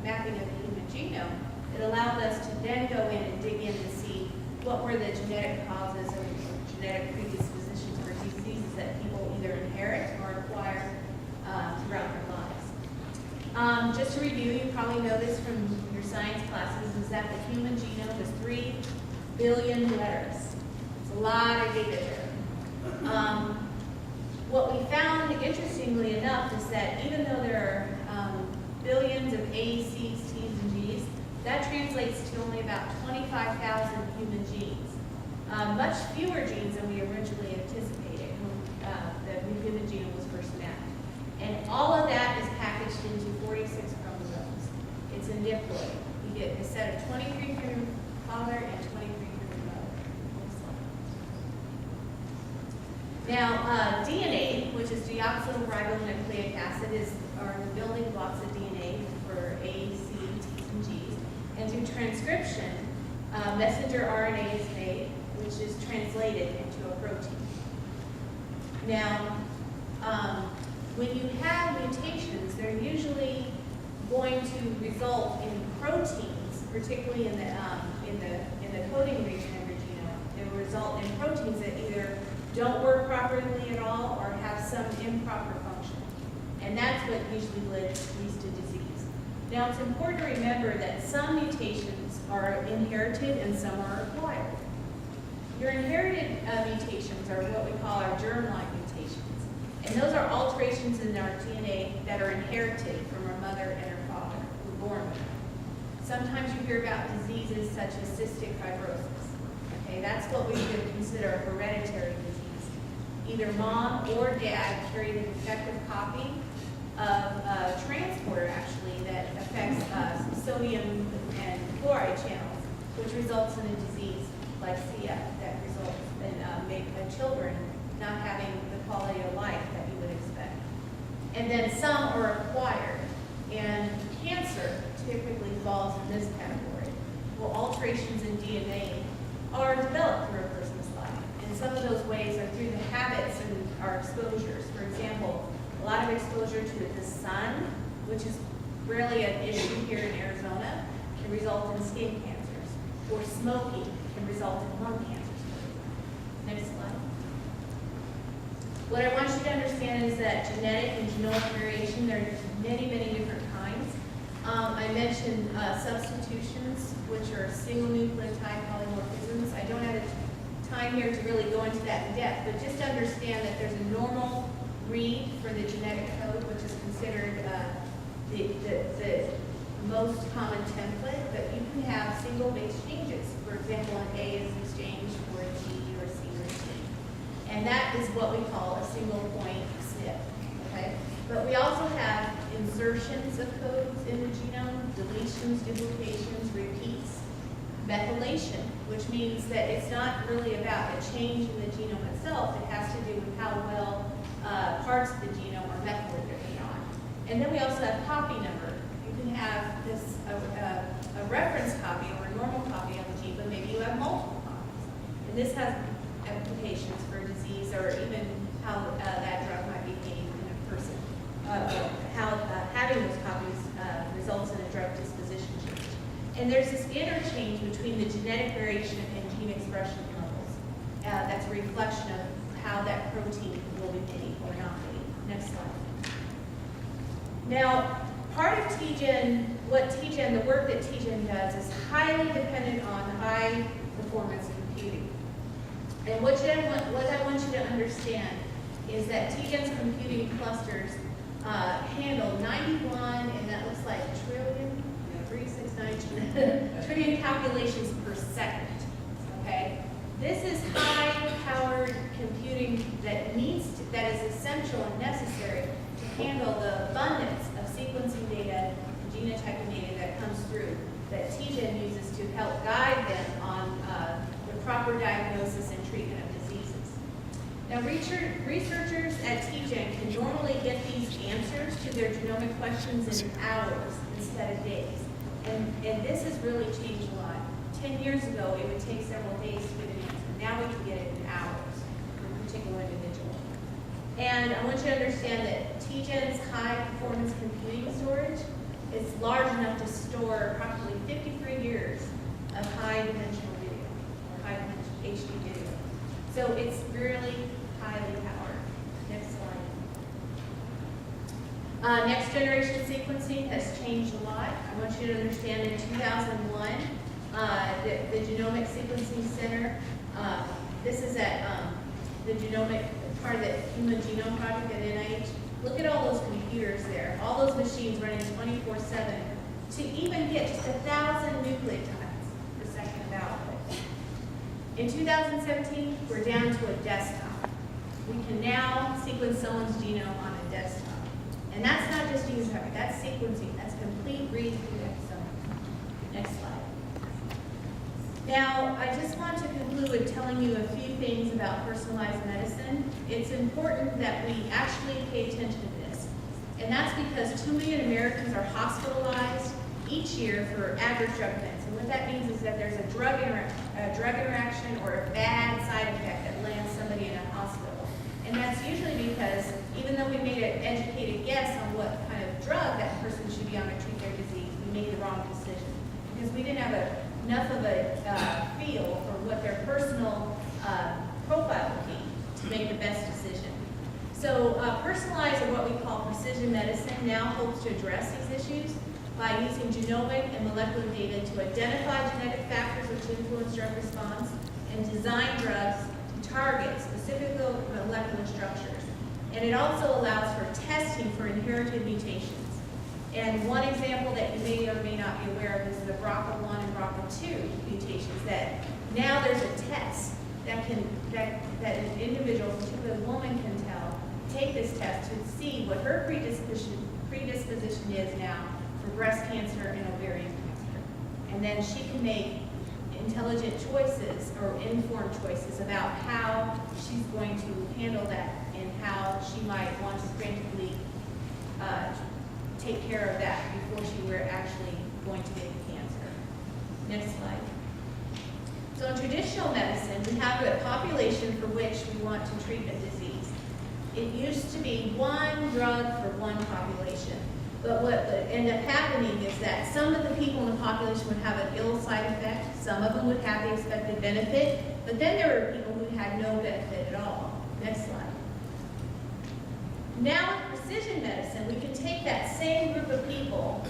mapping of the human genome, it allowed us to then go in and dig in and see what were the genetic causes and genetic predispositions for diseases that people either inherit or acquire throughout their lives. Just to review, you probably know this from your science classes, is that the human genome is 3 billion letters. It's a lot of data there. What we found, interestingly enough, is that even though there are billions of A's, C's, T's, and G's, that translates to only about 25,000 human genes. Much fewer genes than we originally anticipated when the human genome was first mapped. And all of that is packaged into 46 chromosomes. It's a diploid. You get a set of 23 from father and 23 from mother. Now, DNA, which is deoxyribonucleic acid, are the building blocks of DNA for A, C, T's, and G's. And through transcription, messenger RNA is made, which is translated into a protein. Now, when you have mutations, they're usually going to result in proteins, particularly in the coding region of your genome, don't work properly at all, or have some improper function. And that's what usually leads to disease. Now, it's important to remember that some mutations are inherited and some are acquired. Your inherited mutations are what we call our germline mutations. And those are alterations in our DNA that are inherited from our mother and our father, who were born with them. Sometimes you hear about diseases such as cystic fibrosis. Okay, that's what we would consider a hereditary disease. Either mom or dad carry the defective copy of a transporter, actually, that affects sodium and chloride channels, which results in a disease like CF that results in children not having the quality of life that you would expect. And then some are acquired, and cancer typically falls in this category. Well, alterations in DNA are developed through a person's life, and some of those ways are through the habits and our exposures. For example, a lot of exposure to the sun, which is rarely an issue here in Arizona, can result in skin cancers, or smoking can result in lung cancers. Next slide. What I want you to understand is that genetic and genomic variation, there are many, many different kinds. I mentioned substitutions, which are single nucleotide polymorphisms. I don't have time here to really go into that in depth, but just understand that there's a normal read for the genetic code, which is considered the most common template, but you can have single base changes. For example, an A is exchanged for a G or a C or a T. And that is what we call a single point SNP, okay? But we also have insertions of codes in the genome, deletions, duplications, repeats, methylation, which means that it's not really about a change in the genome itself. It has to do with how well parts of the genome are methylated on. And then we also have copy number. You can have this a reference copy or a normal copy of the gene, but maybe you have multiple copies. And this has implications for disease, or even how that drug might behave in a person. How having those copies results in a drug disposition change. And there's this interchange between the genetic variation and gene expression levels. That's a reflection of how that protein will be made or not made. Next slide. Now, part of TGen, the work that TGen does is highly dependent on high performance computing. And what I want you to understand is that TGen's computing clusters handle 91, and that looks like trillion, 369 trillion calculations per second, okay? This is high-powered computing that is essential and necessary to handle the abundance of sequencing data and genotyping data that comes through, that TGen uses to help guide them on the proper diagnosis and treatment of diseases. Now, researchers at TGen can normally get these answers to their genomic questions in hours instead of days. And this has really changed a lot. 10 years ago, it would take several days to get an answer. Now we can get it in hours for a particular individual. And I want you to understand that TGen's high performance computing storage is large enough to store approximately 53 years of high dimensional video, or high dimensional HD video. So it's really highly powered. Next slide. Next generation sequencing has changed a lot. I want you to understand in 2001, the Genomic Sequencing Center, this is at the genomic part of the Human Genome Project at NIH. Look at all those computers there, all those machines running 24/7 to even get just 1,000 nucleotides per second of output. In 2017, we're down to a desktop. We can now sequence someone's genome on a desktop. And that's not just genotyping, that's sequencing, that's complete read through exome. Next slide. Now, I just want to conclude with telling you a few things about personalized medicine. It's important that we actually pay attention to this. And that's because 2 million Americans are hospitalized each year for adverse drug events. And what that means is that there's a drug interaction or a bad side effect that lands somebody in a hospital. And that's usually because even though we made an educated guess on what kind of drug that person should be on to treat their disease, we made the wrong decision. Because we didn't have enough of a feel for what their personal profile would be to STEM now hopes to address these issues by using genomic and molecular data to identify genetic factors which influence drug response and design drugs to target specific molecular structures. And it also allows for testing for inherited mutations. And one example that you may or may not be aware of is the BRCA1 and BRCA2 mutations, that now there's a test that an individual, particularly a woman, can take this test to see what her predisposition is now for breast cancer and ovarian cancer. And then she can make intelligent choices or informed choices about how she's going to handle that and how she might want to preemptively take care of that before she were actually going to get the cancer. Next slide. So in traditional medicine, we have a population for which we want to treat a disease. It used to be one drug for one population. But what would end up happening is that some of the people in the population would have an ill side effect, some of them would have the expected benefit, but then there were people who had no benefit at all. Next slide. Now with precision medicine, we can take that same group of people,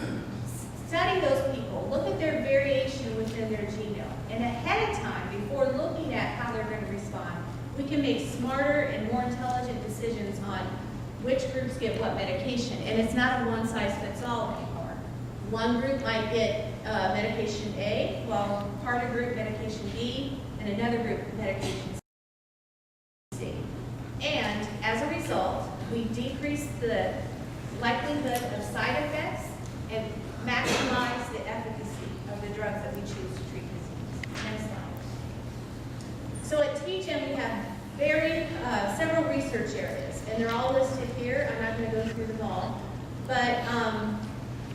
study those people, look at their variation within their genome, and ahead of time, before looking at how they're going to respond, we can make smarter and more intelligent decisions on which groups get what medication. And it's not a one-size-fits-all anymore. One group might get medication A, while part of group medication B, and another group medication C. And as a result, we decrease the likelihood of side effects and maximize the efficacy of the drugs that we choose to treat disease. Next slide. So at TGen, we have several research areas, and they're all listed here. I'm not going to go through them all, but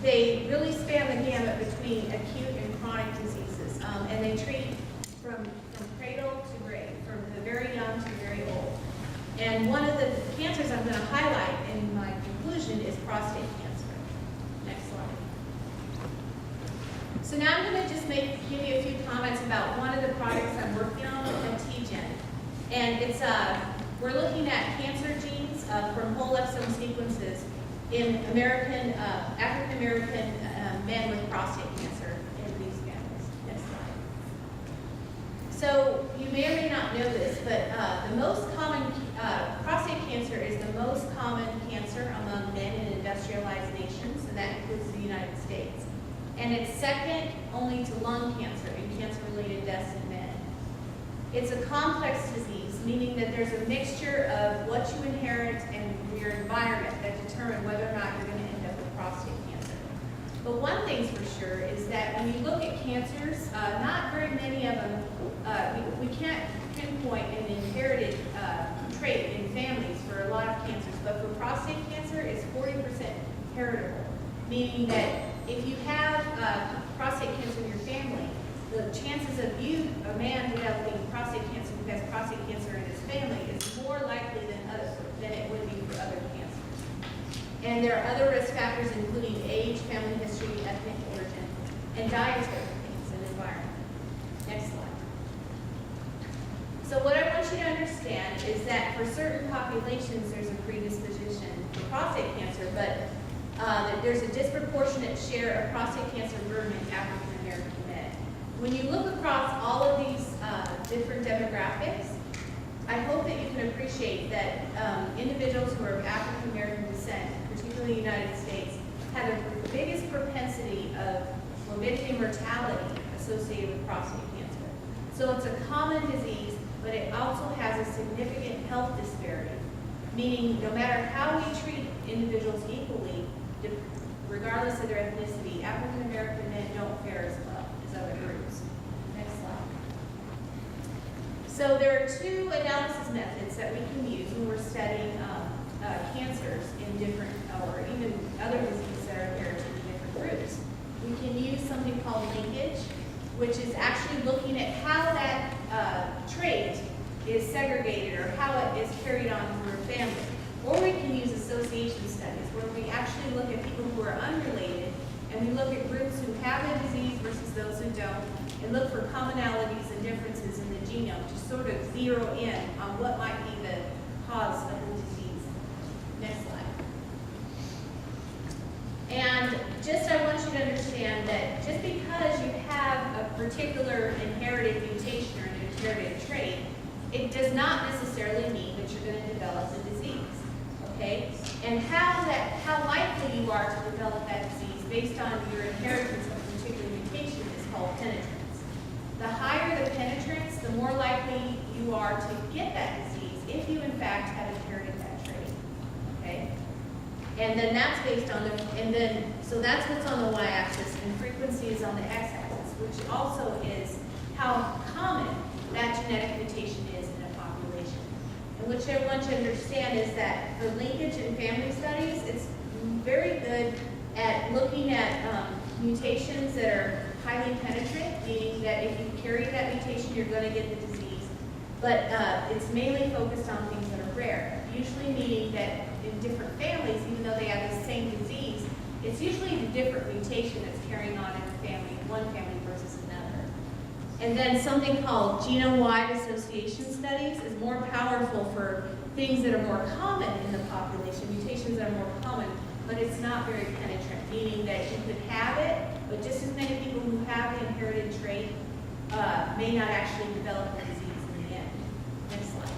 they really span the gamut between acute and chronic diseases, and they treat from cradle to grave, from the very young to very old. And one of the cancers I'm going to highlight in my conclusion is prostate cancer. Next slide. So now I'm going to just give you a few comments about one of the products I'm working on at TGen. And it's we're looking at cancer genes from whole exome sequences in African American men with prostate cancer in these families. Next slide. So you may or may not know this, but the most common prostate cancer is the most common cancer among men in industrialized nations, and that includes the United States. And it's second only to lung cancer in cancer-related deaths in men. It's a complex disease, meaning that there's a mixture of what you inherit and your environment that determine whether or not you're going to end up with prostate cancer. But one thing's for sure is that when you look at cancers, not very many of them, we can't pinpoint an inherited trait in families for a lot of cancers, but for prostate cancer, it's 40% heritable, meaning that if you have prostate cancer in your family, the chances of a man developing prostate cancer who has prostate cancer in his family is more likely than it would be for other cancers. And there are other risk factors including age, family history, ethnic origin, and dietary things and environment. Next slide. So what I want you to understand is that for certain populations there's a predisposition for prostate cancer, but that there's a disproportionate share of prostate cancer burden in African American men. When you look across all of these different demographics, I hope that you can appreciate that individuals who are of African American descent, particularly in the United States, have the biggest propensity of morbidity and mortality associated with prostate cancer. So it's a common disease, but it also has a significant health disparity, meaning no matter how we treat individuals equally, regardless of their ethnicity, African American men don't fare as well as other groups. Next slide. So there are two analysis methods that we can use when we're studying cancers in different, or even other diseases that are inherited in different groups. We can use something called linkage, which is actually looking at how that trait is segregated or how it is carried on through a family. Or we can use association studies where we actually look at people who are unrelated and we look at groups who have the disease versus those who don't and look for commonalities and differences in the genome to sort of zero in on what might be the cause of the disease. Next slide. I want you to understand that just because you have a particular inherited mutation or an inherited trait, it does not necessarily mean that you're going to develop the disease, okay? And how likely you are to develop that disease based on your inheritance of a particular mutation is called penetrance. The higher the penetrance, the more likely you are to get that disease if you in fact have inherited that trait, okay? And then that's based on so that's what's on the y-axis, and frequency is on the x-axis, which also is how common that genetic mutation is in a population. And what I want you to understand is that for linkage and family studies, it's very good at looking at mutations that are highly penetrant, meaning that if you carry that mutation, you're going to get the disease. But it's mainly focused on things that are rare, usually meaning that in different families, even though they have the same disease, it's usually the different mutation that's carrying on in the family, one family versus another. And then something called genome-wide association studies is more powerful for things that are more common in the population, mutations that are more common, but it's not very penetrant, meaning that you could have it, but just as many people who have the inherited trait may not actually develop the disease in the end. Next slide.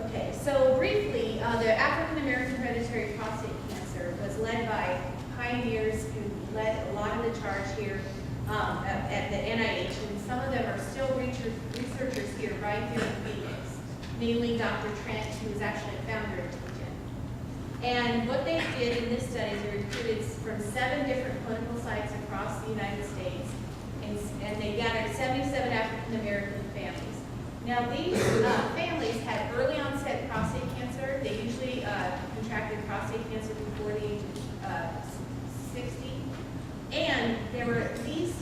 Okay, so briefly, the African American hereditary prostate cancer was led by pioneers who led a lot of the charge here at the NIH, and some of them are still researchers here, right here in Phoenix, namely Dr. Trent, who is actually a founder of TGen. And what they did in this study is they recruited from 7 different clinical sites across the United States, and they gathered 77 African American families. Now, these families had early onset prostate cancer. They usually contracted prostate cancer before the age of 60. And there were at least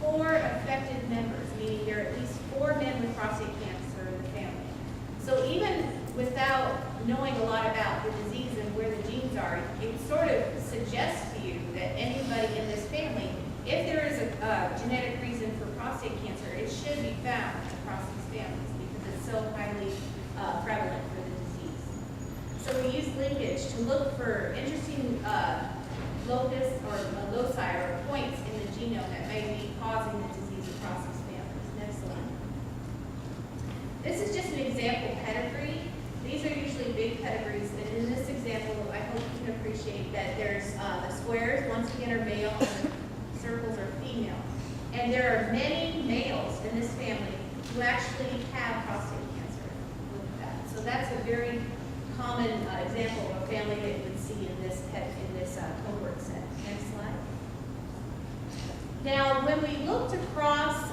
4 affected members, meaning there are at least 4 men with prostate cancer in the family. So even without knowing a lot about the disease and where the genes are, it sort of suggests to you that anybody in this family, if there is a genetic reason for prostate cancer, it should be found across these families because it's so highly prevalent for the disease. So we use linkage to look for interesting locus or loci or points in the genome that may be causing the disease across these families. Next slide. This is just an example pedigree. These are usually big pedigrees, and in this example, I hope you can appreciate that there's the squares, once again, are male, and the circles are female. And there are many males in this family who actually have prostate cancer with that. So that's a very common example of a family that you would see in this cohort set. Next slide. Now, when we looked across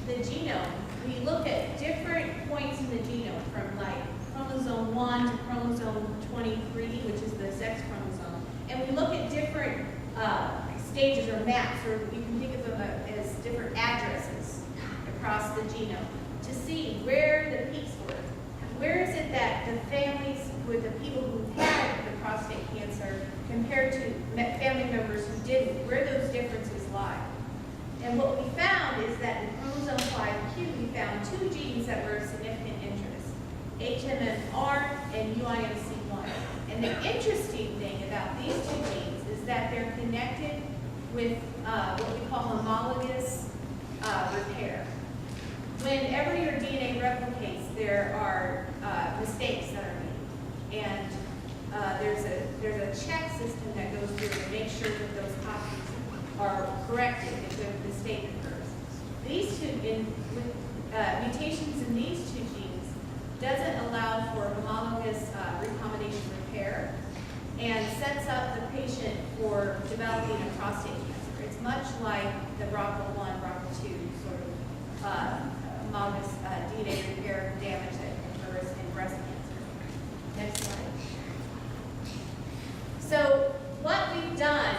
the genome, we look at different points in the genome from like chromosome 1 to chromosome 23, which is the sex chromosome. And we look at different stages or maps, or you can think of them as different addresses across the genome to see where the peaks were. Where is it that the families with the people who had the prostate cancer compared to family members who didn't, where those differences lie? And what we found is that in chromosome 5q, we found 2 genes that were of significant interest, HMMR and UIMC1. And the interesting thing about these 2 genes is that they're connected with what we call homologous repair. Whenever your DNA replicates, there are mistakes that are made. And there's a check system that goes through to make sure that those copies are corrected if a mistake occurs. These 2, mutations in these 2 genes doesn't allow for homologous recombination repair and sets up the patient for developing a prostate cancer. It's much like the BRCA1, BRCA2 sort of homologous DNA repair damage that occurs in breast cancer. Next slide. So what we've done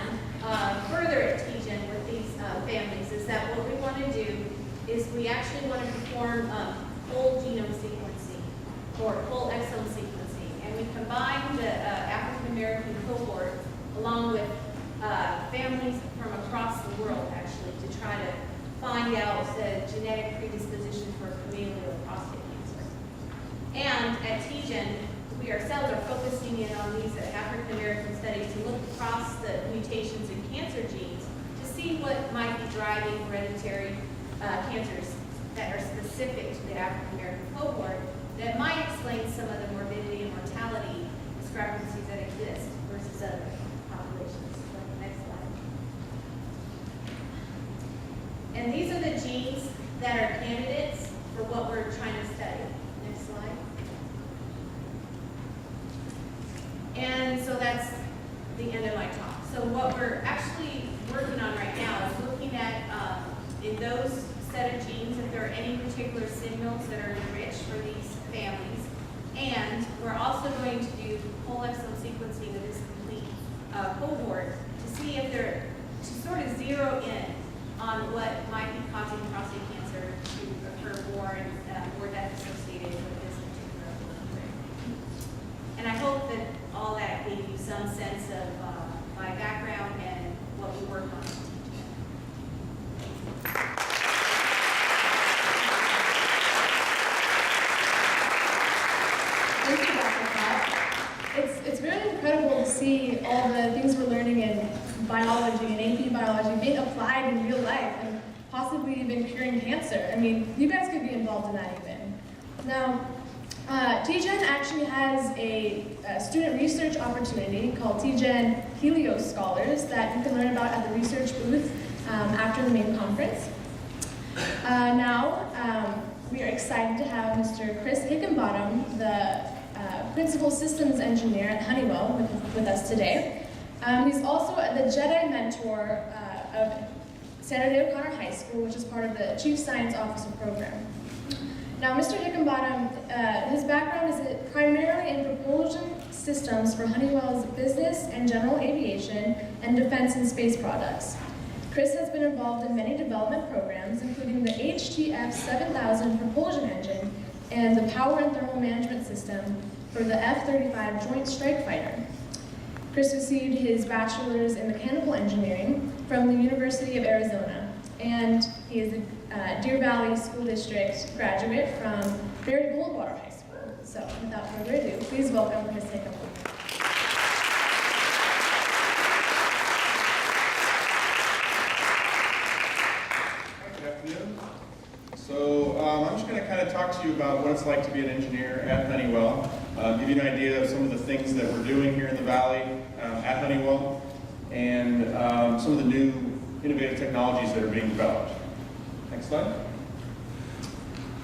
further at TGen with these families is that what we want to do is we actually want to perform whole genome sequencing or whole exome sequencing. And we combine the African American cohort along with families from across the world actually to try to find out the genetic predisposition for familial prostate cancer. And at TGen, we ourselves are focusing in on these African American studies to look across the mutations mutations in cancer genes to see what might be driving hereditary cancers that are specific to the African American cohort that might explain some of the morbidity and mortality discrepancies that exist versus other populations. Like the next slide. And these are the genes that are candidates for what we're trying to study. Next slide. And so that's the end of my talk. So what we're actually working on right now is looking at, in those set of genes, if there are any particular signals that are enriched for these families. And we're also going to do whole exome sequencing of this complete cohort to see if they're, to sort of zero in on what might be causing prostate cancer to occur more and more death associated with this particular cohort. And I hope that all that gave you some sense of my background and what we work on. Thank you, Dr. Pratt. It's really incredible to see all the things we're learning in biology and AP biology being applied in real life and possibly even curing cancer. I mean, you guys could be involved in that even. Now, TGen actually has a student research opportunity called TGen Helios Scholars that you can learn about at the research booth after the main conference. Now, we are excited to have Mr. Chris Hickenbottom, the Principal Systems Engineer at Honeywell with us today. He's also the Jedi Mentor of Sandra Day O'Connor High School, which is part of the Chief Science Officer program. Now, Mr. Hickenbottom, his background is primarily in propulsion systems for Honeywell's business and general aviation and defense and space products. Chris has been involved in many development programs, including the HTF 7000 propulsion engine and the power and thermal management system for the F-35 Joint Strike Fighter. Chris received his bachelor's in mechanical engineering from the University of Arizona, and he is a Deer Valley School District graduate from Barry Goldwater High School. So without further ado, please welcome Chris Hickenbottom. Good afternoon. So I'm just going to kind of talk to you about what it's like to be an engineer at Honeywell, give you an idea of some of the things that we're doing here in the Valley at Honeywell, and some of the new innovative technologies that are being developed. Next slide.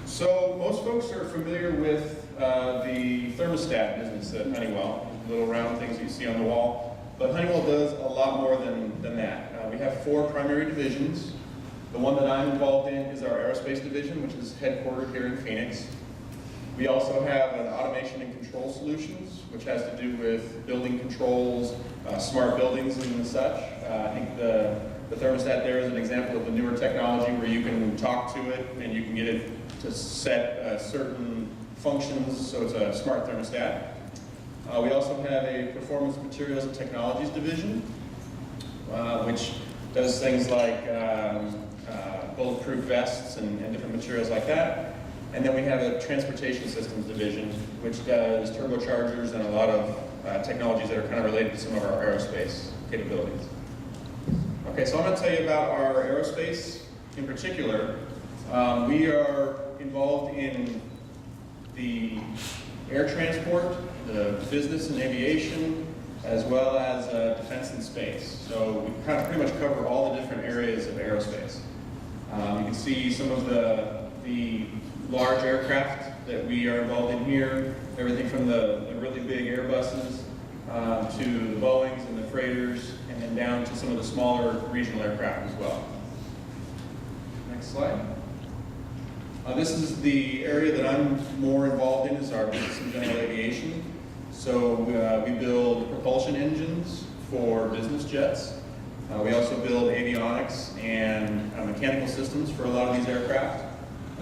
So most folks are familiar with the thermostat business at Honeywell, the little round things that you see on the wall, but Honeywell does a lot more than that. We have 4 primary divisions. The one that I'm involved in is our aerospace division, which is headquartered here in Phoenix. We also have an automation and control solutions, which has to do with building controls, smart buildings and such. I think the thermostat there is an example of the newer technology where you can talk to it and you can get it to set certain functions, so it's a smart thermostat. We also have a performance materials and technologies division, which does things like bulletproof vests and different materials like that. And then we have a transportation systems division, which does turbochargers and a lot of technologies that are kind of related to some of our aerospace capabilities. Okay, so I'm going to tell you about our aerospace in particular. We are involved in the air transport, the business and aviation, as well as defense and space. So we kind of pretty much cover all the different areas of aerospace. You can see some of the large aircraft that we are involved in here, everything from the really big Airbuses to the Boeings and the freighters, and then down to some of the smaller regional aircraft as well. Next slide. This is the area that I'm more involved in, is our business and general aviation. So we build propulsion engines for business jets. We also build avionics and mechanical systems for a lot of these aircraft.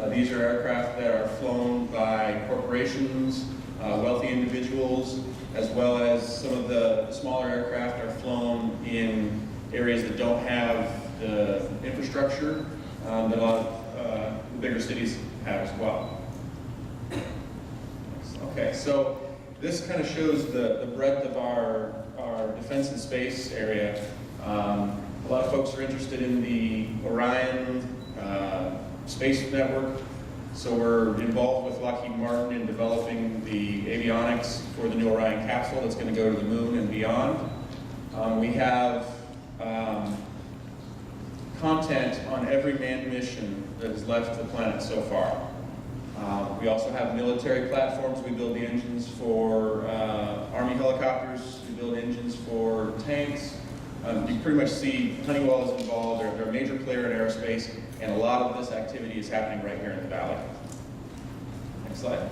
These are aircraft that are flown by corporations, wealthy individuals, as well as some of the smaller aircraft are flown in areas that don't have the infrastructure that a lot of the bigger cities have as well. Okay, so this kind of shows the breadth of our defense and space area. A lot of folks are interested in the Orion space network, so we're involved with Lockheed Martin in developing the avionics for the new Orion capsule that's going to go to the moon and beyond. We have content on every manned mission that has left the planet so far. We also have military platforms. We build the engines for Army helicopters. We build engines for tanks. You pretty much see Honeywell is involved. They're a major player in aerospace, and a lot of this activity is happening right here in the valley. Next slide.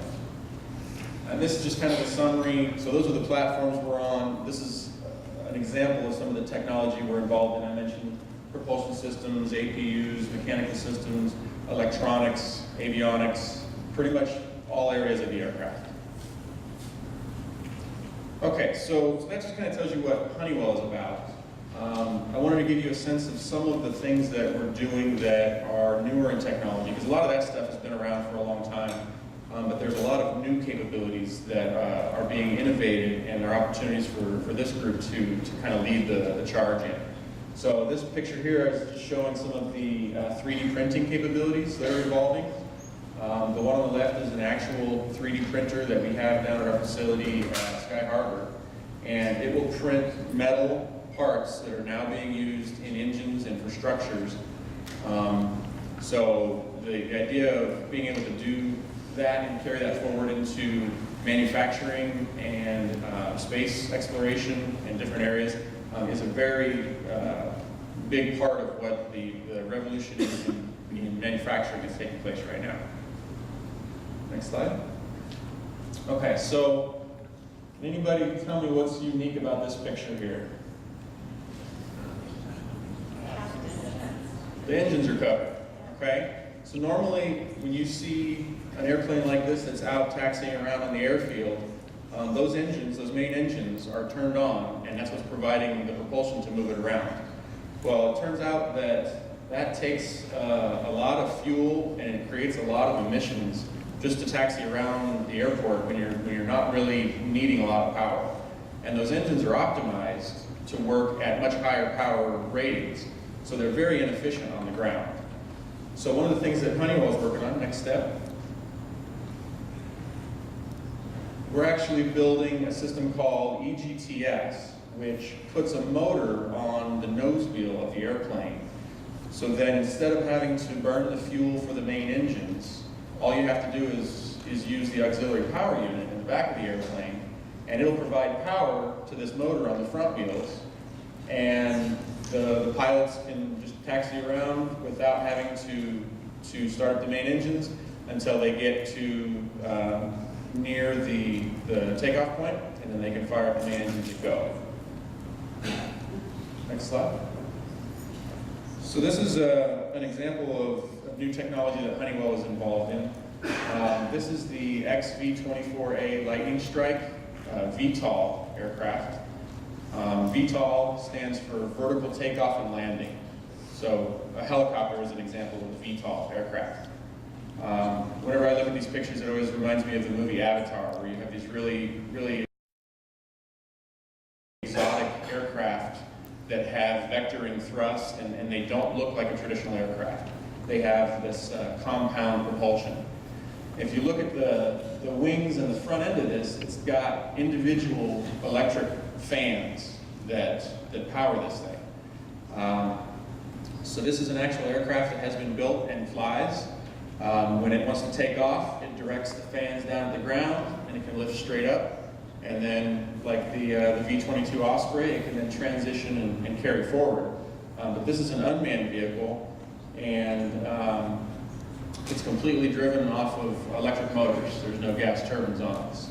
And this is just kind of a summary. So those are the platforms we're on. This is an example of some of the technology we're involved in. I mentioned propulsion systems, APUs, mechanical systems, electronics, avionics, pretty much all areas of the aircraft. Okay, so that just kind of tells you what Honeywell is about. I wanted to give you a sense of some of the things that we're doing that are newer in technology, because a lot of that stuff has been around for a long time, but there's a lot of new capabilities that are being innovated, and there are opportunities for this group to kind of lead the charge in. So this picture here is just showing some of the 3D printing capabilities that are evolving. The one on the left is an actual 3D printer that we have down at our facility at Sky Harbor, and it will print metal parts that are now being used in engines and for structures. So the idea of being able to do that and carry that forward into manufacturing and space exploration in different areas is a very big part of what the revolution in manufacturing is taking place right now. Next slide. Okay, so can anybody tell me what's unique about this picture here? The engines are covered, okay? So normally when you see an airplane like this that's out taxiing around on the airfield, those engines, those main engines, are turned on, and that's what's providing the propulsion to move it around. Well, it turns out that that takes a lot of fuel, and it creates a lot of emissions just to taxi around the airport when you're not really needing a lot of power. And those engines are optimized to work at much higher power ratings, so they're very inefficient on the ground. So one of the things that Honeywell is working on, next step, we're actually building a system called EGTS, which puts a motor on the nose wheel of the airplane. So then instead of having to burn the fuel for the main engines, all you have to do is use the auxiliary power unit in the back of the airplane, and it'll provide power to this motor on the front wheels, and the pilots can just taxi around without having to start up the main engines until they get to near the takeoff point, and then they can fire up the main engines and go. Next slide. So this is an example of new technology that Honeywell is involved in. This is the XV-24A Lightning Strike VTOL aircraft. VTOL stands for vertical takeoff and landing. So a helicopter is an example of a VTOL aircraft. Whenever I look at these pictures, it always reminds me of the movie Avatar, where you have these really, really exotic aircraft that have vectoring thrust, and they don't look like a traditional aircraft. They have this compound propulsion. If you look at the wings and the front end of this, it's got individual electric fans that power this thing. So this is an actual aircraft that has been built and flies. When it wants to take off, it directs the fans down to the ground, and it can lift straight up. And then, like the V-22 Osprey, it can then transition and carry forward. But this is an unmanned vehicle, and it's completely driven off of electric motors. There's no gas turbines on this.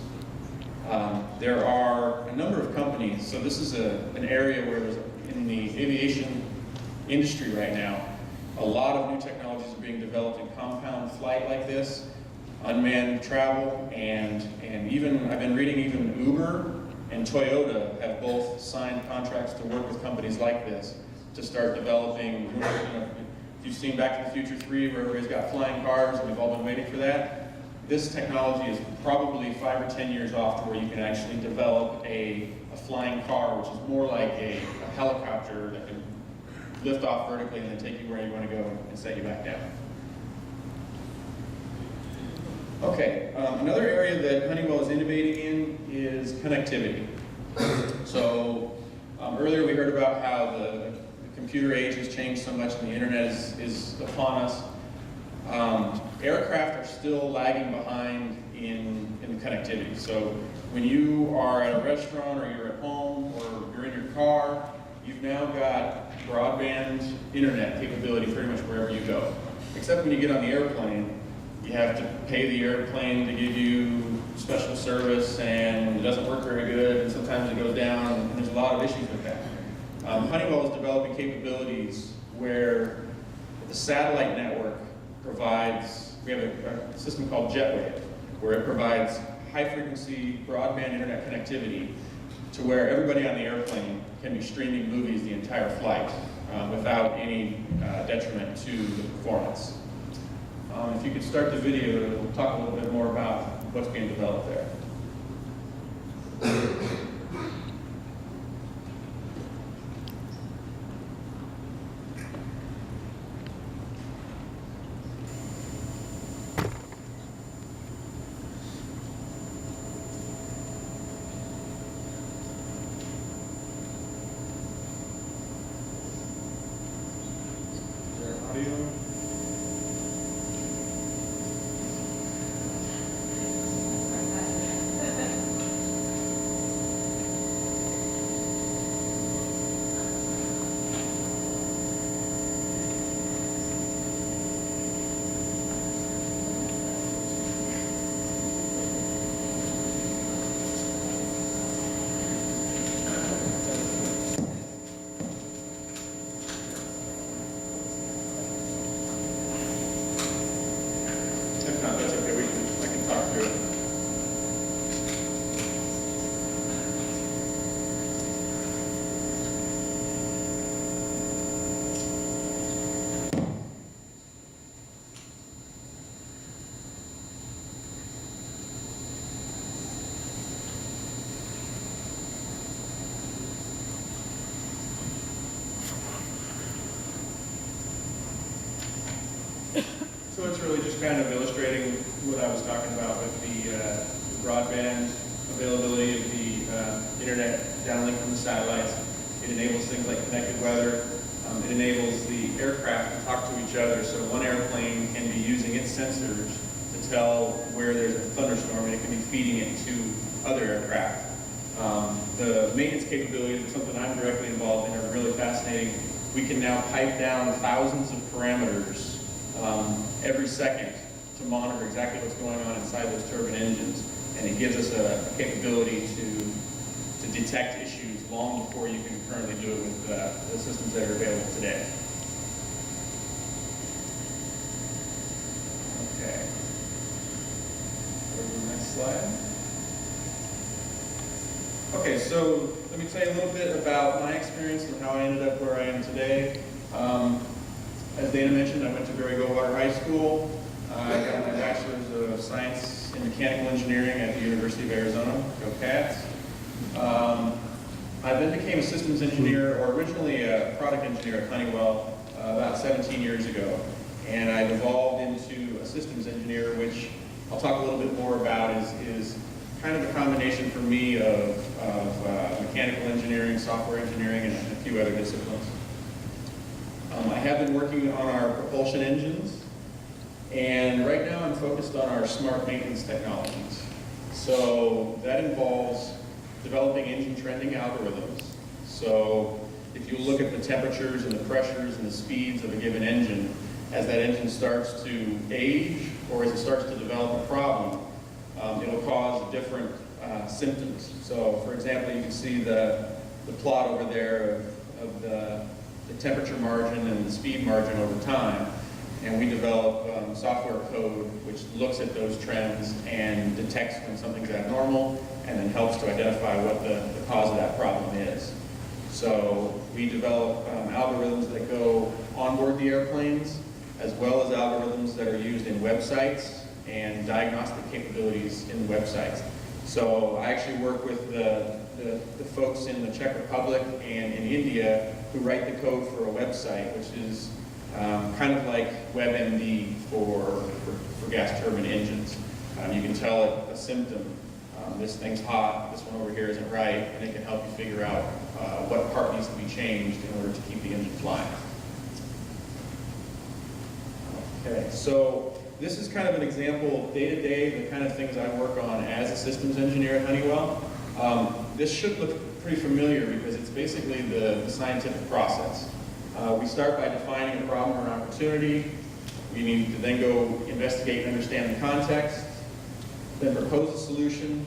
There are a number of companies, so this is an area where there's, in the aviation industry right now, a lot of new technologies are being developed in compound flight like this, unmanned travel, and even, I've been reading even Uber and Toyota have both signed contracts to work with companies like this to start developing, if you've seen Back to the Future 3, where everybody's got flying cars and we've all been waiting for that, this technology is probably 5 or 10 years off to where you can actually develop a flying car, which is more like a helicopter that can lift off vertically and then take you where you want to go and set you back down. Okay, another area that Honeywell is innovating in is connectivity. So earlier we heard about how the computer age has changed so much and the internet is upon us. Aircraft are still lagging behind in connectivity. So when you are at a restaurant or you're at home or you're in your car, you've now got broadband internet capability pretty much wherever you go. Except when you get on the airplane, you have to pay the airplane to give you special service, and it doesn't work very good, and sometimes it goes down, and there's a lot of issues with that. Honeywell is developing capabilities where the satellite network provides, we have a system called JetWave, where it provides high-frequency broadband internet connectivity to where everybody on the airplane can be streaming movies the entire flight without any detriment to the performance. If you could start the video, we'll talk a little bit more about what's being developed there. Is there audio? If not, that's okay. I can talk through it. So it's really just kind of illustrating what I was talking about with the broadband availability of the internet downlink from the satellites. It enables things like connected weather. It enables the aircraft to talk to each other, so one airplane can be using its sensors to tell where there's a thunderstorm, and it can be feeding it to other aircraft. The maintenance capabilities of something I'm directly involved in are really fascinating. We can now pipe down thousands of parameters every second to monitor exactly what's going on inside those turbine engines, and it gives us a capability to detect issues long before you can currently do it with the systems that are available today. Okay. Go to the next slide. Okay, so let me tell you a little bit about my experience and how I ended up where I am today. As Dana mentioned, I went to Barry Goldwater High School. I got my Bachelor's of Science in Mechanical Engineering at the University of Arizona. Go Cats. I then became a systems engineer, or originally a product engineer at Honeywell about 17 years ago. And I've evolved into a systems engineer, which I'll talk a little bit more about is kind of a combination for me of mechanical engineering, software engineering, and a few other disciplines. I have been working on our propulsion engines, and right now I'm focused on our smart maintenance technologies. So that involves developing engine trending algorithms. So if you look at the temperatures and the pressures and the speeds of a given engine, as that engine starts to age or as it starts to develop a problem, it'll cause different symptoms. So for example, you can see the plot over there of the temperature margin and the speed margin over time. And we develop software code which looks at those trends and detects when something's abnormal and then helps to identify what the cause of that problem is. So we develop algorithms that go on board the airplanes, as well as algorithms that are used in websites and diagnostic capabilities in the websites. So I actually work with the folks in the Czech Republic and in India who write the code for a website, which is kind of like WebMD for gas turbine engines. You can tell it a symptom. This thing's hot, this one over here isn't right, and it can help you figure out what part needs to be changed in order to keep the engine flying. Okay, so this is kind of an example, day-to-day, the kind of things I work on as a systems engineer at Honeywell. This should look pretty familiar because it's basically the scientific process. We start by defining a problem or an opportunity. We need to then go investigate and understand the context, then propose a solution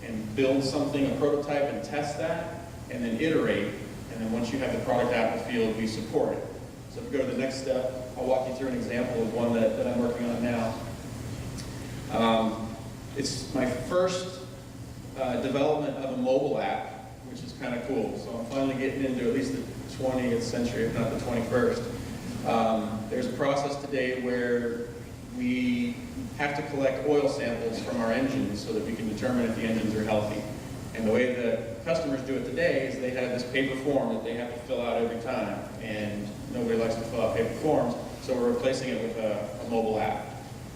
and build something, a prototype, and test that, and then iterate. And then once you have the product out in the field, we support it. So if we go to the next step, I'll walk you through an example of one that I'm working on now. It's my first development of a mobile app, which is kind of cool. So I'm finally getting into at least the 20th century, if not the 21st. There's a process today where we have to collect oil samples from our engines so that we can determine if the engines are healthy. And the way that customers do it today is they have this paper form that they have to fill out every time, and nobody likes to fill out paper forms, so we're replacing it with a mobile app.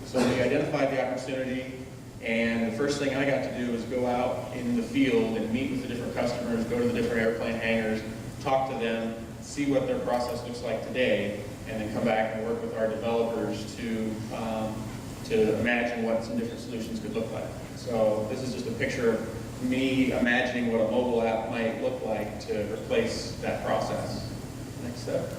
So we identified the opportunity, and the first thing I got to do was go out in the field and meet with the different customers, go to the different airplane hangars, talk to them, see what their process looks like today, and then come back and work with our developers to imagine what some different solutions could look like. So this is just a picture of me imagining what a mobile app might look like to replace that process. Next step.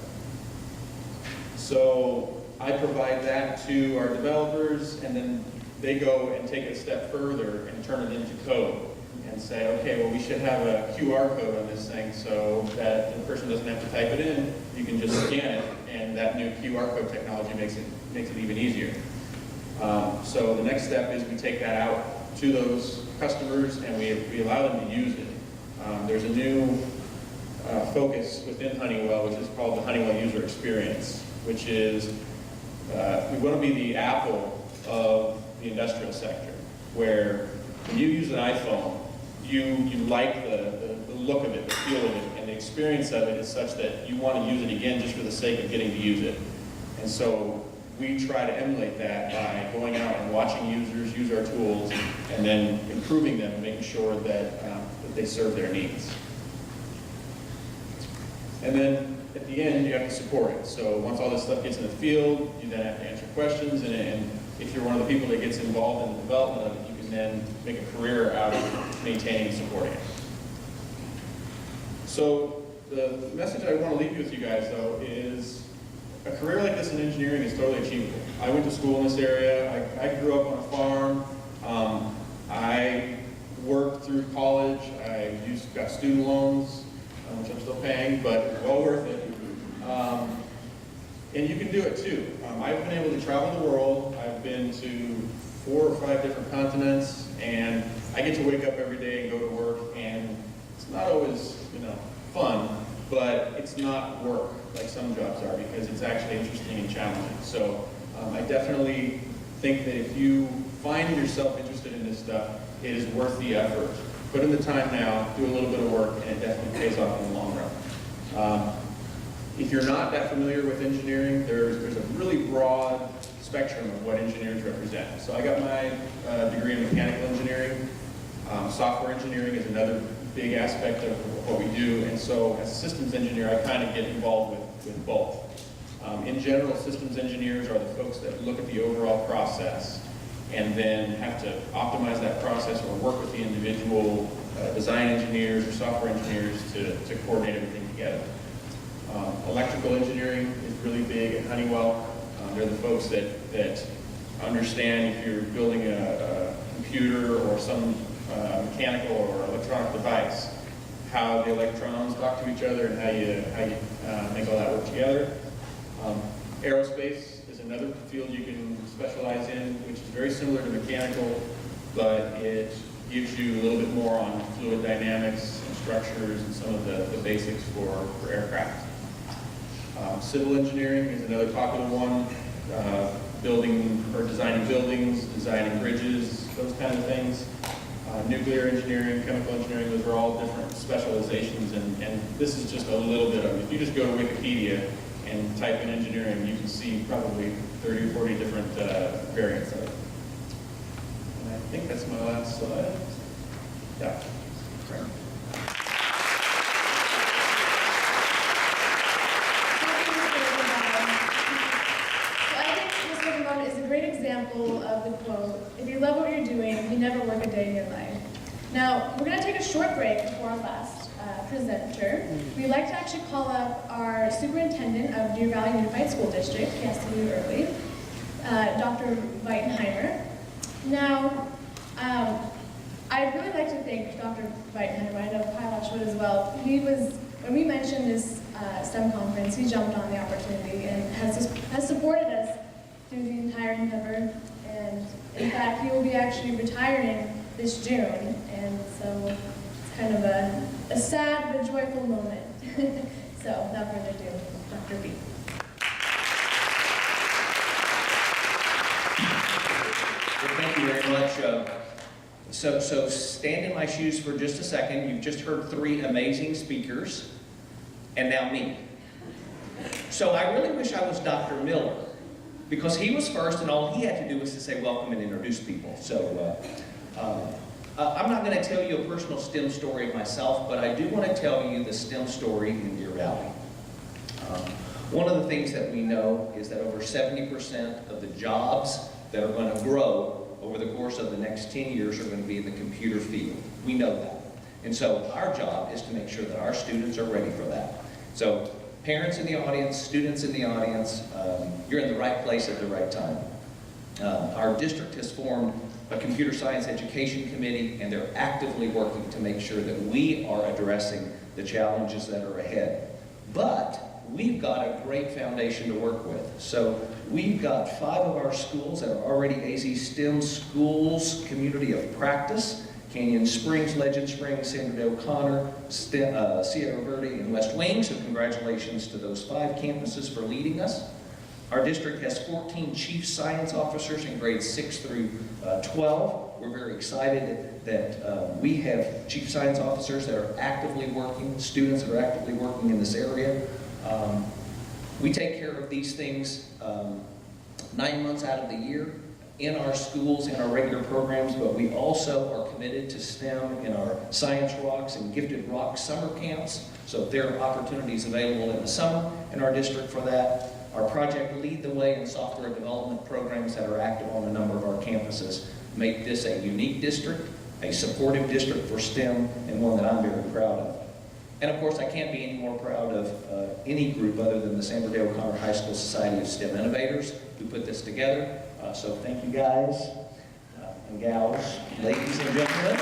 So I provide that to our developers, and then they go and take it a step further and turn it into code and say, okay, well, we should have a QR code on this thing so that the person doesn't have to type it in, you can just scan it, and that new QR code technology makes it even easier. So the next step is we take that out to those customers and we allow them to use it. There's a new focus within Honeywell, which is called the Honeywell User Experience, which is we want to be the Apple of the industrial sector, where when you use an iPhone, you like the look of it, the feel of it, and the experience of it is such that you want to use it again just for the sake of getting to use it. And so we try to emulate that by going out and watching users use our tools and then improving them and making sure that they serve their needs. And then at the end, you have to support it. So once all this stuff gets in the field, you then have to answer questions, and if you're one of the people that gets involved in the development of it, you can then make a career out of maintaining and supporting it. So the message I want to leave with you guys, though, is a career like this in engineering is totally achievable. I went to school in this area. I grew up on a farm. I worked through college. I got student loans, which I'm still paying, but well worth it. And you can do it too. I've been able to travel the world. I've been to 4 or 5 different continents, and I get to wake up every day and go to work, and it's not always, fun, but it's not work like some jobs are, because it's actually interesting and challenging. So I definitely think that if you find yourself interested in this stuff, it is worth the effort. Put in the time now, do a little bit of work, and it definitely pays off in the long run. If you're not that familiar with engineering, there's a really broad spectrum of what engineers represent. So I got my degree in mechanical engineering. Software engineering is another big aspect of what we do, and so as a systems engineer, I kind of get involved with both. In general, systems engineers are the folks that look at the overall process and then have to optimize that process or work with the individual design engineers or software engineers to coordinate everything together. Electrical engineering is really big at Honeywell. They're the folks that understand if you're building a computer or some mechanical or electronic device, how the electrons talk to each other and how you make all that work together. Aerospace is another field you can specialize in, which is very similar to mechanical, but it gives you a little bit more on fluid dynamics and structures and some of the basics for aircraft. Civil engineering is another popular one. building or designing buildings, designing bridges, those kind of things. Nuclear engineering, chemical engineering, those are all different specializations, and this is just a little bit of it. If you just go to Wikipedia and type in engineering, you can see probably 30 or 40 different variants of it. And I think that's my last slide. Yeah. Is a great example of the quote, "If you love what you're doing, you never work a day in your life." Now, we're going to take a short break before our last presenter. We'd like to actually call up our superintendent of Deer Valley Unified School District, he has to leave early, Dr. Weitenheimer. Now, I'd really like to thank Dr. Weitenheimer, I know Kailash would as well. When we mentioned this STEM conference, he jumped on the opportunity and has supported us through the entire endeavor, and in fact, he will be actually retiring this June, and so it's kind of a sad but joyful moment. So, without further ado, Dr. B. Well, thank you very much. So stand in my shoes for just a second. You've just heard 3 amazing speakers, and now me. So I really wish I was Dr. Miller, because he was first, and all he had to do was to say welcome and introduce people. So I'm not going to tell you a personal STEM story of myself, but I do want to tell you the STEM story in Deer Valley. One of the things that we know is that over 70% of the jobs that are going to grow over the course of the next 10 years are going to be in the computer field. We know that. And so our job is to make sure that our students are ready for that. So parents in the audience, students in the audience, you're in the right place at the right time. Our district has formed a computer science education committee, and they're actively working to make sure that we are addressing the challenges that are ahead. But we've got a great foundation to work with. So we've got 5 of our schools that are already AZ STEM Schools Community of Practice: Canyon Springs, Legend Springs, Sandra O'Connor, Sierra Verde, and West Wing. So congratulations to those 5 campuses for leading us. Our district has 14 chief science officers in grades 6 through 12. We're very excited that we have chief science officers that are actively working, students that are actively working in this area. We take care of these things 9 months out of the year in our schools, in our regular programs, but we also are committed to STEM in our Science Rocks and Gifted Rocks summer camps. So there are opportunities available in the summer in our district for that. Our Project Lead the Way and software development programs that are active on a number of our campuses make this a unique district, a supportive district for STEM, and one that I'm very proud of. And of course, I can't be any more proud of any group other than the Sandra O'Connor High School Society of STEM Innovators who put this together. So thank you guys and gals, ladies and gentlemen.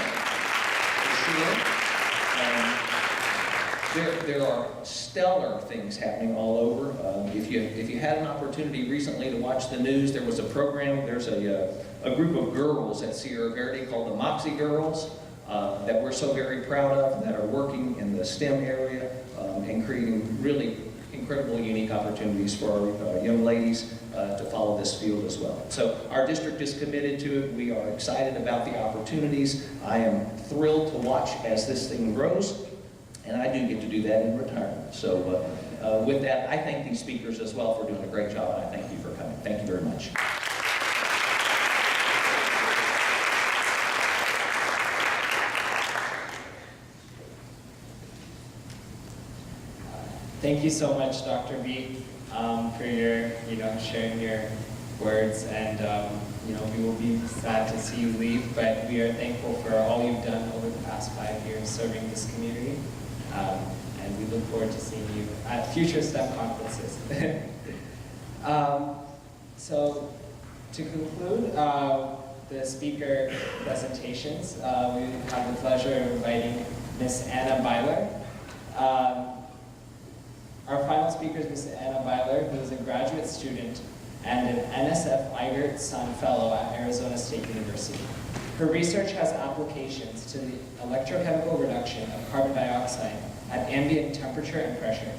There are stellar things happening all over. If you had an opportunity recently to watch the news, there was a program, there's a group of girls at Sierra Verde called the Moxie Girls that we're so very proud of, that are working in the STEM area and creating really incredible, unique opportunities for our young ladies to follow this field as well. So our district is committed to it. We are excited about the opportunities. I am thrilled to watch as this thing grows. And I do get to do that in retirement. So with that, I thank these speakers as well for doing a great job, and I thank you for coming. Thank you very much. Thank you so much, Dr. B, for your, sharing your words, and we will be sad to see you leave, but we are thankful for all you've done over the past 5 years serving this community. And we look forward to seeing you at future STEM conferences. So to conclude the speaker presentations, we have the pleasure of inviting Ms. Anna Byler. Our final speaker is Ms. Anna Byler, who is a graduate student and an NSF Eigert Son Fellow at Arizona State University. Her research has applications to the electrochemical reduction of carbon dioxide at ambient temperature and pressure.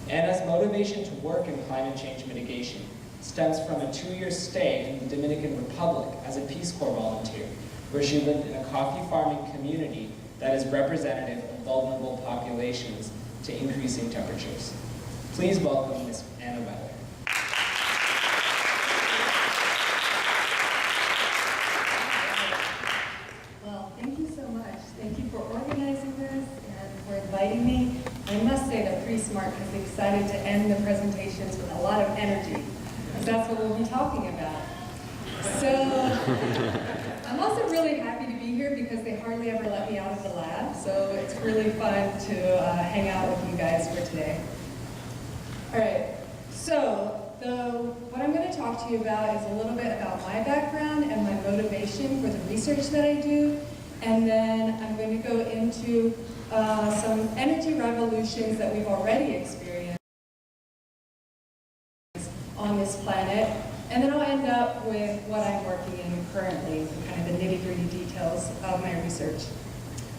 Anna's motivation to work in climate change mitigation stems from a 2-year stay in the Dominican Republic as a Peace Corps volunteer, where she lived in a coffee farming community that is representative of vulnerable populations to increasing temperatures. Please welcome Ms. Anna Weller. Well, thank you so much. Thank you for organizing this and for inviting me. I must say that Pre-Smart is excited to end the presentations with a lot of energy, because that's what we'll be talking about. So, I'm also really happy to be here because they hardly ever let me out of the lab, so it's really fun to hang out with you guys for today. All right, so what I'm going to talk to you about is a little bit about my background and my motivation for the research that I do, and then I'm going to go into some energy revolutions that we've already experienced on this planet, and then I'll end up with what I'm working in currently, kind of the nitty-gritty details of my research.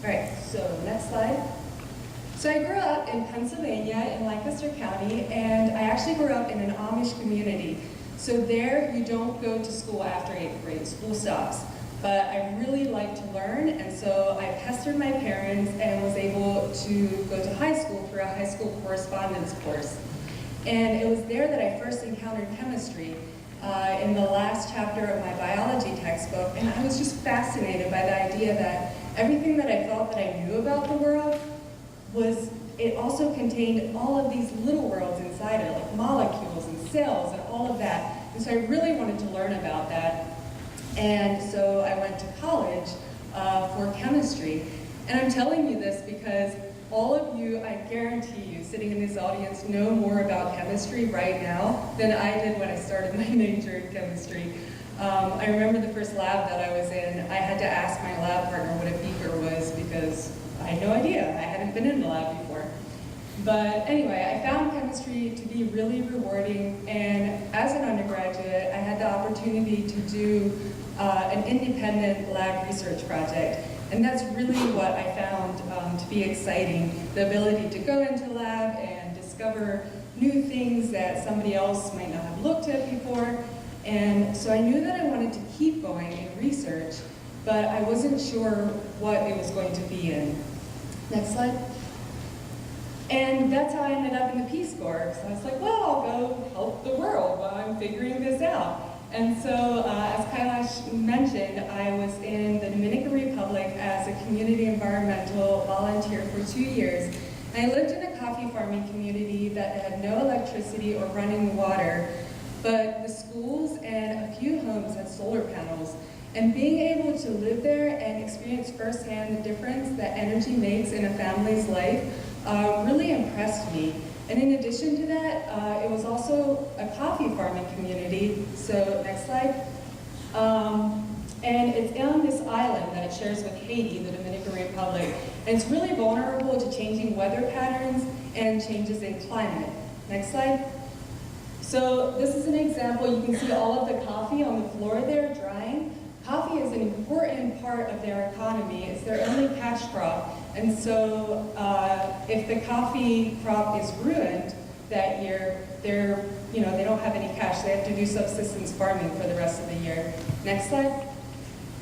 All right, so next slide. So I grew up in Pennsylvania in Lancaster County, and I actually grew up in an Amish community. So there, you don't go to school after 8th grade, school stops. But I really like to learn, and so I pestered my parents and was able to go to high school through a high school correspondence course. And it was there that I first encountered chemistry in the last chapter of my biology textbook, and I was just fascinated by the idea that everything that I felt that I knew about the world it also contained all of these little worlds inside it, like molecules and cells and all of that. And so I really wanted to learn about that. And so I went to college for chemistry. And I'm telling you this because all of you, I guarantee you, sitting in this audience, know more about chemistry right now than I did when I started my major in chemistry. I remember the first lab that I was in, I had to ask my lab partner what a beaker was because I had no idea. I hadn't been in the lab before. But anyway, I found chemistry to be really rewarding, and as an undergraduate, I had the opportunity to do an independent lab research project. And that's really what I found to be exciting, the ability to go into the lab and discover new things that somebody else might not have looked at before. And so I knew that I wanted to keep going in research, but I wasn't sure what it was going to be in. Next slide. And that's how I ended up in the Peace Corps. So I was like, well, I'll go help the world while I'm figuring this out. And so, as Kailash mentioned, I was in the Dominican Republic as a community environmental volunteer for 2 years. And I lived in a coffee farming community that had no electricity or running water, but the schools and a few homes had solar panels. And being able to live there and experience firsthand the difference that energy makes in a family's life really impressed me. And in addition to that, it was also a coffee farming community. So next slide. And it's on this island that it shares with Haiti, the Dominican Republic. And it's really vulnerable to changing weather patterns and changes in climate. Next slide. So this is an example. You can see all of the coffee on the floor there drying. Coffee is an important part of their economy. It's their only cash crop. And so if the coffee crop is ruined that year, they don't have any cash. They have to do subsistence farming for the rest of the year. Next slide.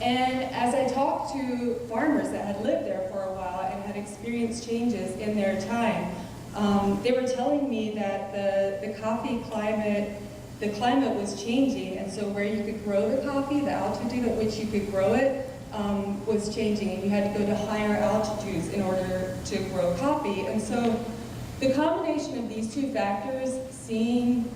And as I talked to farmers that had lived there for a while and had experienced changes in their time, they were telling me that the coffee climate, the climate was changing, and so where you could grow the coffee, the altitude at which you could grow it, was changing, and you had to go to higher altitudes in order to grow coffee. And so the combination of these two factors, seeing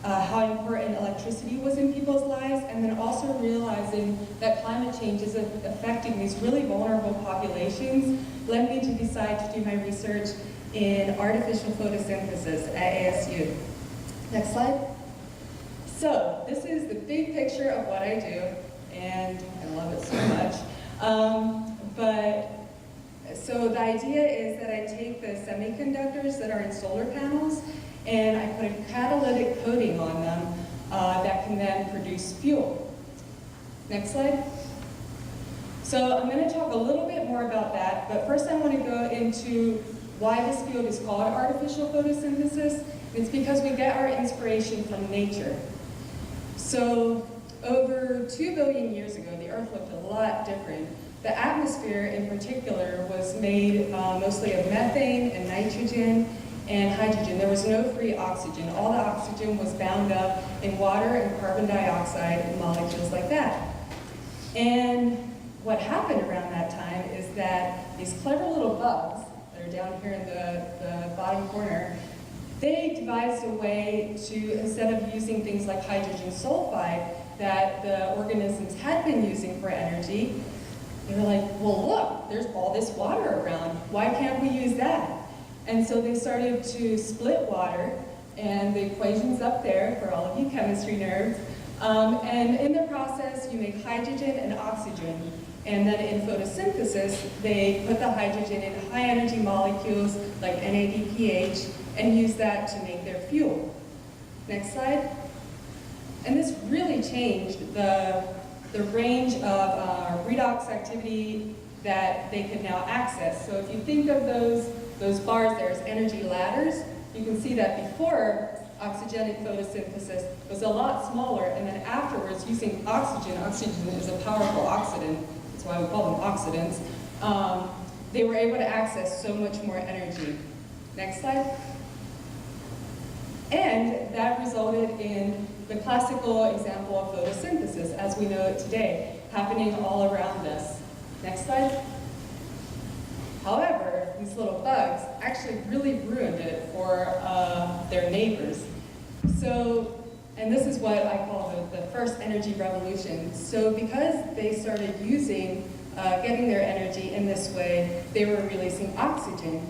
how important electricity was in people's lives, and then also realizing that climate change is affecting these really vulnerable populations, led me to decide to do my research in artificial photosynthesis at ASU. Next slide. So this is the big picture of what I do, and I love it so much. So the idea is that I take the semiconductors that are in solar panels and I put a catalytic coating on them that can then produce fuel. Next slide. So I'm going to talk a little bit more about that, but first I want to go into why this field is called artificial photosynthesis. It's because we get our inspiration from nature. So over 2 billion years ago, the Earth looked a lot different. The atmosphere in particular was made mostly of methane and nitrogen and hydrogen. There was no free oxygen. All the oxygen was bound up in water and carbon dioxide and molecules like that. And what happened around that time is that these clever little bugs that are down here in the bottom corner, they devised a way to, instead of using things like hydrogen sulfide that the organisms had been using for energy, they were like, well, look, there's all this water around. Why can't we use that? And so they started to split water, and the equation's up there for all of you chemistry nerds. And in the process, you make hydrogen and oxygen. And then in photosynthesis, they put the hydrogen in high energy molecules like NADPH and use that to make their fuel. Next slide. And this really changed the range of redox activity that they could now access. So if you think of those bars there as energy ladders, you can see that before oxygenic photosynthesis was a lot smaller, and then afterwards using oxygen is a powerful oxidant, that's why we call them oxidants, they were able to access so much more energy. Next slide. And that resulted in the classical example of photosynthesis as we know it today, happening all around us. Next slide. However, these little bugs actually really ruined it for their neighbors. So, and this is what I call the first energy revolution. So because they started using, getting their energy in this way, they were releasing oxygen.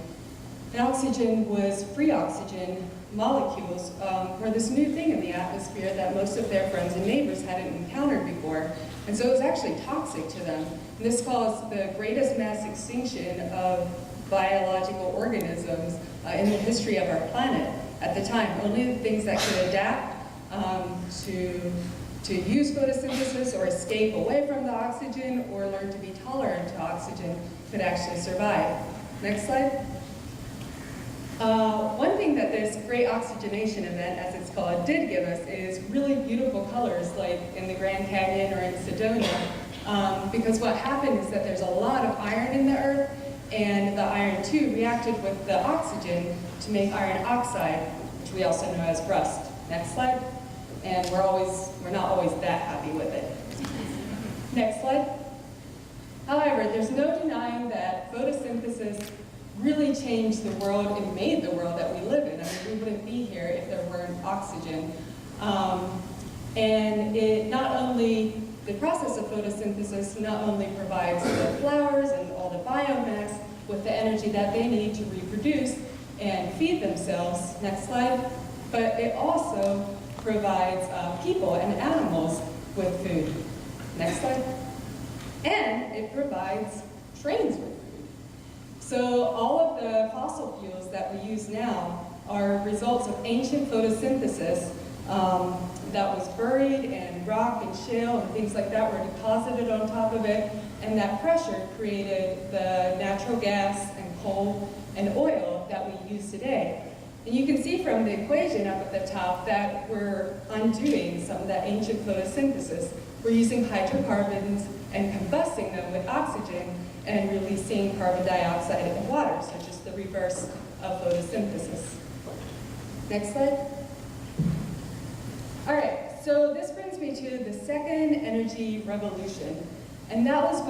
And oxygen was free oxygen molecules were this new thing in the atmosphere that most of their friends and neighbors hadn't encountered before. And so it was actually toxic to them. And this caused the greatest mass extinction of biological organisms in the history of our planet at the time. Only the things that could adapt to use photosynthesis or escape away from the oxygen or learn to be tolerant to oxygen could actually survive. Next slide. One thing that this great oxygenation event, as it's called, did give us is really beautiful colors like in the Grand Canyon or in Sedona. Because what happened is that there's a lot of iron in the earth, and the iron too reacted with the oxygen to make iron oxide, which we also know as rust. Next slide. And we're not always that happy with it. Next slide. However, there's no denying that photosynthesis really changed the world and made the world that we live in. I mean, we wouldn't be here if there weren't oxygen. And it not only, the process of photosynthesis not only provides the flowers and all the biomass with the energy that they need to reproduce and feed themselves, next slide, but it also provides people and animals with food. Next slide. And it provides trains with food. So all of the fossil fuels that we use now are results of ancient photosynthesis that was buried, and rock and shale and things like that were deposited on top of it, and that pressure created the natural gas and coal and oil that we use today. And you can see from the equation up at the top that we're undoing some of that ancient photosynthesis. We're using hydrocarbons and combusting them with oxygen and releasing carbon dioxide and water, so just the reverse of photosynthesis. Next slide. All right, so this brings me to the second energy revolution. And that was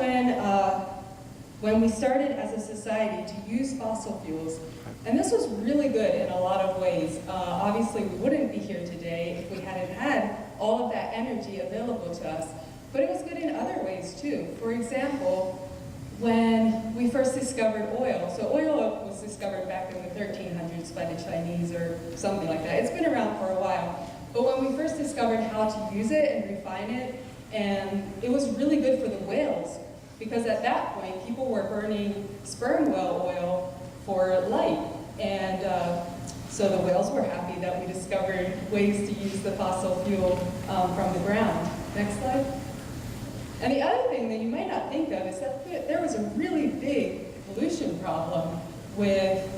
when we started as a society to use fossil fuels. And this was really good in a lot of ways. Obviously, we wouldn't be here today if we hadn't had all of that energy available to us. But it was good in other ways too. For example, when we first discovered oil. So oil was discovered back in the 1300s by the Chinese or something like that. It's been around for a while. But when we first discovered how to use it and refine it, and it was really good for the whales, because at that point, people were burning sperm whale oil for light. And so the whales were happy that we discovered ways to use the fossil fuel from the ground. Next slide. And the other thing that you might not think of is that there was a really big pollution problem with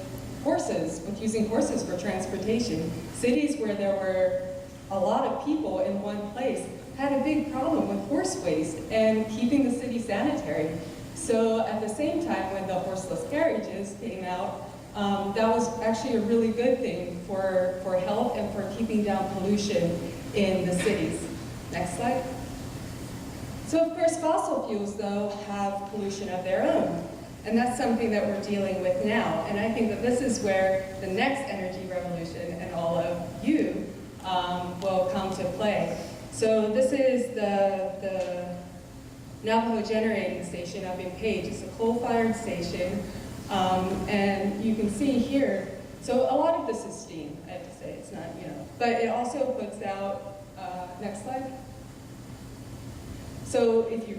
horses, with using horses for transportation. Cities where there were a lot of people in one place had a big problem with horse waste and keeping the city sanitary. So at the same time, when the horseless carriages came out, that was actually a really good thing for health and for keeping down pollution in the cities. Next slide. So of course, fossil fuels, though, have pollution of their own. And that's something that we're dealing with now. And I think that this is where the next energy revolution and all of you will come to play. So this is the Navajo generating station up in Page. It's a coal-fired station. And you can see here, so a lot of this is steam, I have to say. It's not, but it also puts out, next slide. So if you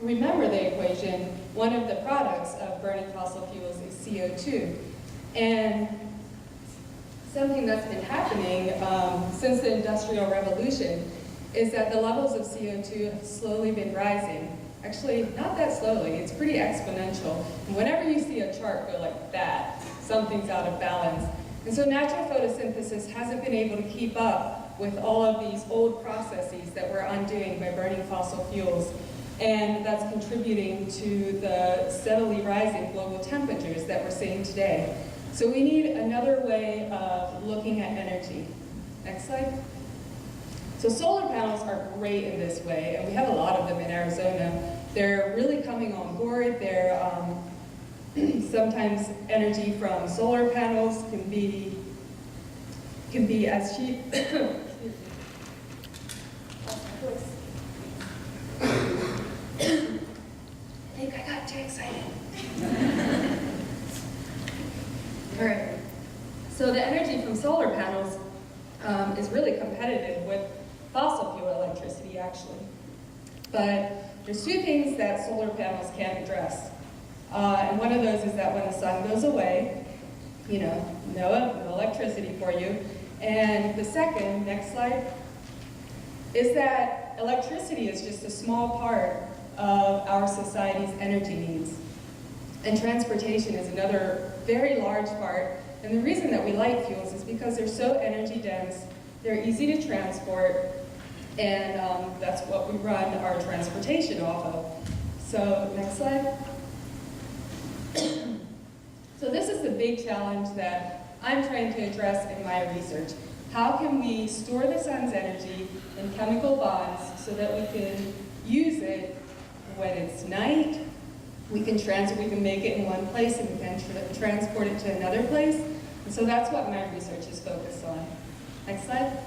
remember the equation, one of the products of burning fossil fuels is CO2. And something that's been happening since the Industrial Revolution is that the levels of CO2 have slowly been rising. Actually, not that slowly, it's pretty exponential. And whenever you see a chart go like that, something's out of balance. And so natural photosynthesis hasn't been able to keep up with all of these old processes that we're undoing by burning fossil fuels. And that's contributing to the steadily rising global temperatures that we're seeing today. So we need another way of looking at energy. Next slide. So solar panels are great in this way, and we have a lot of them in Arizona. They're really coming on board. They're sometimes energy from solar panels can be as cheap. I think I got too excited. All right. So the energy from solar panels is really competitive with fossil fuel electricity, actually. But there's two things that solar panels can't address. And one of those is that when the sun goes away, no electricity for you. And the second, next slide, is that electricity is just a small part of our society's energy needs. And transportation is another very large part. And the reason that we light fuels is because they're so energy dense, they're easy to transport, and that's what we run our transportation off of. So, next slide. So this is the big challenge that I'm trying to address in my research. How can we store the sun's energy in chemical bonds so that we can use it when it's night? We can make it in one place and we can transport it to another place. And so that's what my research is focused on. Next slide.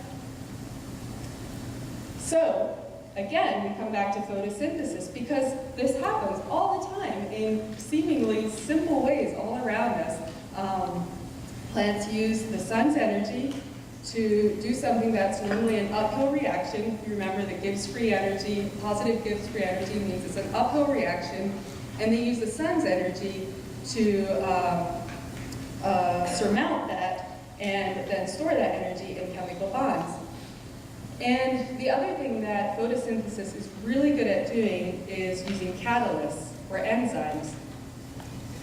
So, again, we come back to photosynthesis because this happens all the time in seemingly simple ways all around us. Plants use the sun's energy to do something that's normally an uphill reaction. You remember the Gibbs free energy, positive Gibbs free energy means it's an uphill reaction. And they use the sun's energy to surmount that and then store that energy in chemical bonds. And the other thing that photosynthesis is really good at doing is using catalysts or enzymes.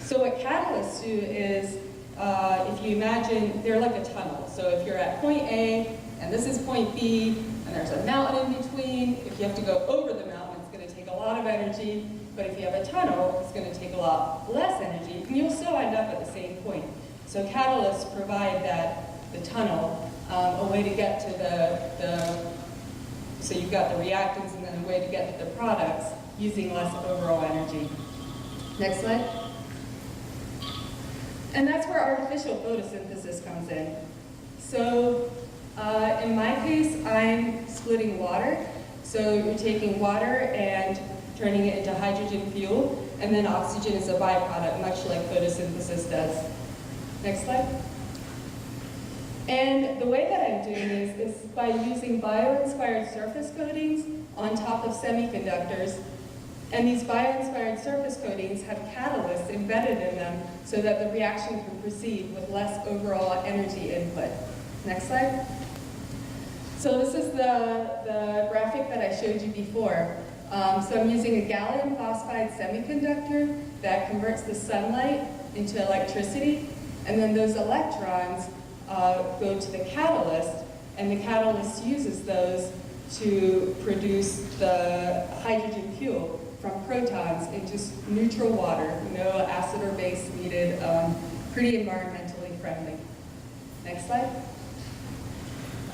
So what catalysts do is, if you imagine, they're like a tunnel. So if you're at point A, and this is point B, and there's a mountain in between, if you have to go over the mountain, it's going to take a lot of energy. But if you have a tunnel, it's going to take a lot less energy, and you'll still end up at the same point. So catalysts provide the tunnel, a way to get to so you've got the reactants and then a way to get to the products using less overall energy. Next slide. And that's where artificial photosynthesis comes in. So in my case, I'm splitting water. So you're taking water and turning it into hydrogen fuel, and then oxygen is a byproduct, much like photosynthesis does. Next slide. And the way that I'm doing is by using bio-inspired surface coatings on top of semiconductors. And these bio-inspired surface coatings have catalysts embedded in them so that the reaction can proceed with less overall energy input. Next slide. So this is the graphic that I showed you before. So I'm using a gallium phosphide semiconductor that converts the sunlight into electricity, and then those electrons go to the catalyst, and the catalyst uses those to produce the hydrogen fuel from protons into neutral water, no acid or base needed, pretty environmentally friendly. Next slide.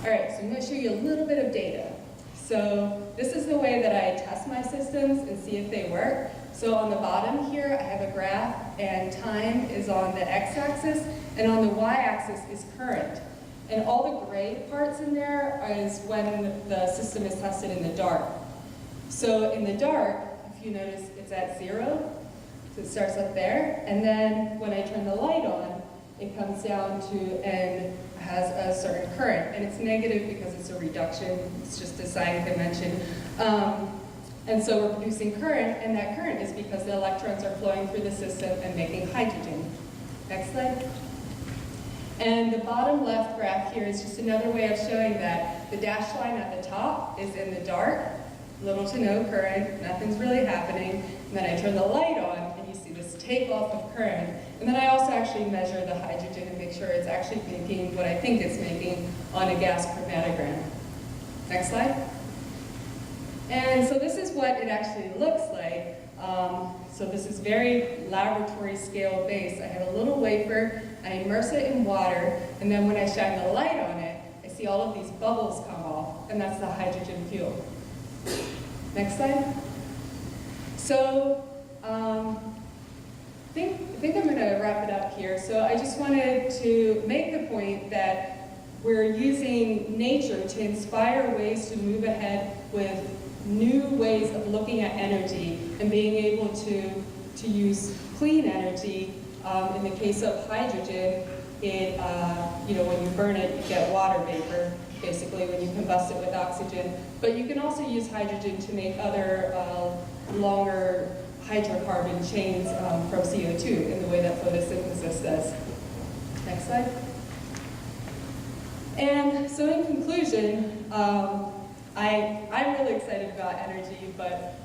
All right, so I'm going to show you a little bit of data. So this is the way that I test my systems and see if they work. So on the bottom here, I have a graph, and time is on the x-axis, and on the y-axis is current. And all the gray parts in there is when the system is tested in the dark. So in the dark, if you notice, it's at 0, so it starts up there, and then when I turn the light on, it comes down to and has a certain current, and it's negative because it's a reduction, it's just a sign convention. And so we're producing current, and that current is because the electrons are flowing through the system and making hydrogen. Next slide. And the bottom left graph here is just another way of showing that the dashed line at the top is in the dark, little to no current, nothing's really happening, and then I turn the light on, and you see this takeoff of current, and then I also actually measure the hydrogen and make sure it's actually making what I think it's making on a gas chromatogram. Next slide. And so this is what it actually looks like. So this is very laboratory scale based. I have a little wafer, I immerse it in water, and then when I shine the light on it, I see all of these bubbles come off, and that's the hydrogen fuel. Next slide. So I think I'm going to wrap it up here. So I just wanted to make the point that we're using nature to inspire ways to move ahead with new ways of looking at energy and being able to use clean energy. In the case of hydrogen, it, when you burn it, you get water vapor, basically, when you combust it with oxygen. But you can also use hydrogen to make other longer hydrocarbon chains from CO2 in the way that photosynthesis does. Next slide. And so in conclusion, I'm really excited about energy, but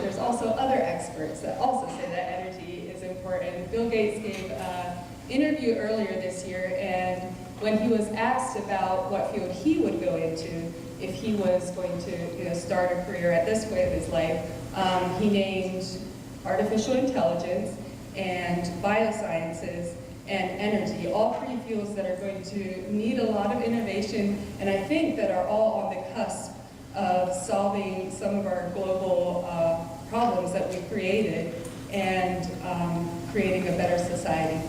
there's also other experts that also say that energy is important. Bill Gates gave an interview earlier this year, and when he was asked about what field he would go into if he was going to start a career at this point of his life, he named artificial intelligence and biosciences and energy, all three fields that are going to need a lot of innovation, and I think that are all on the cusp of solving some of our global problems that we've created and creating a better society.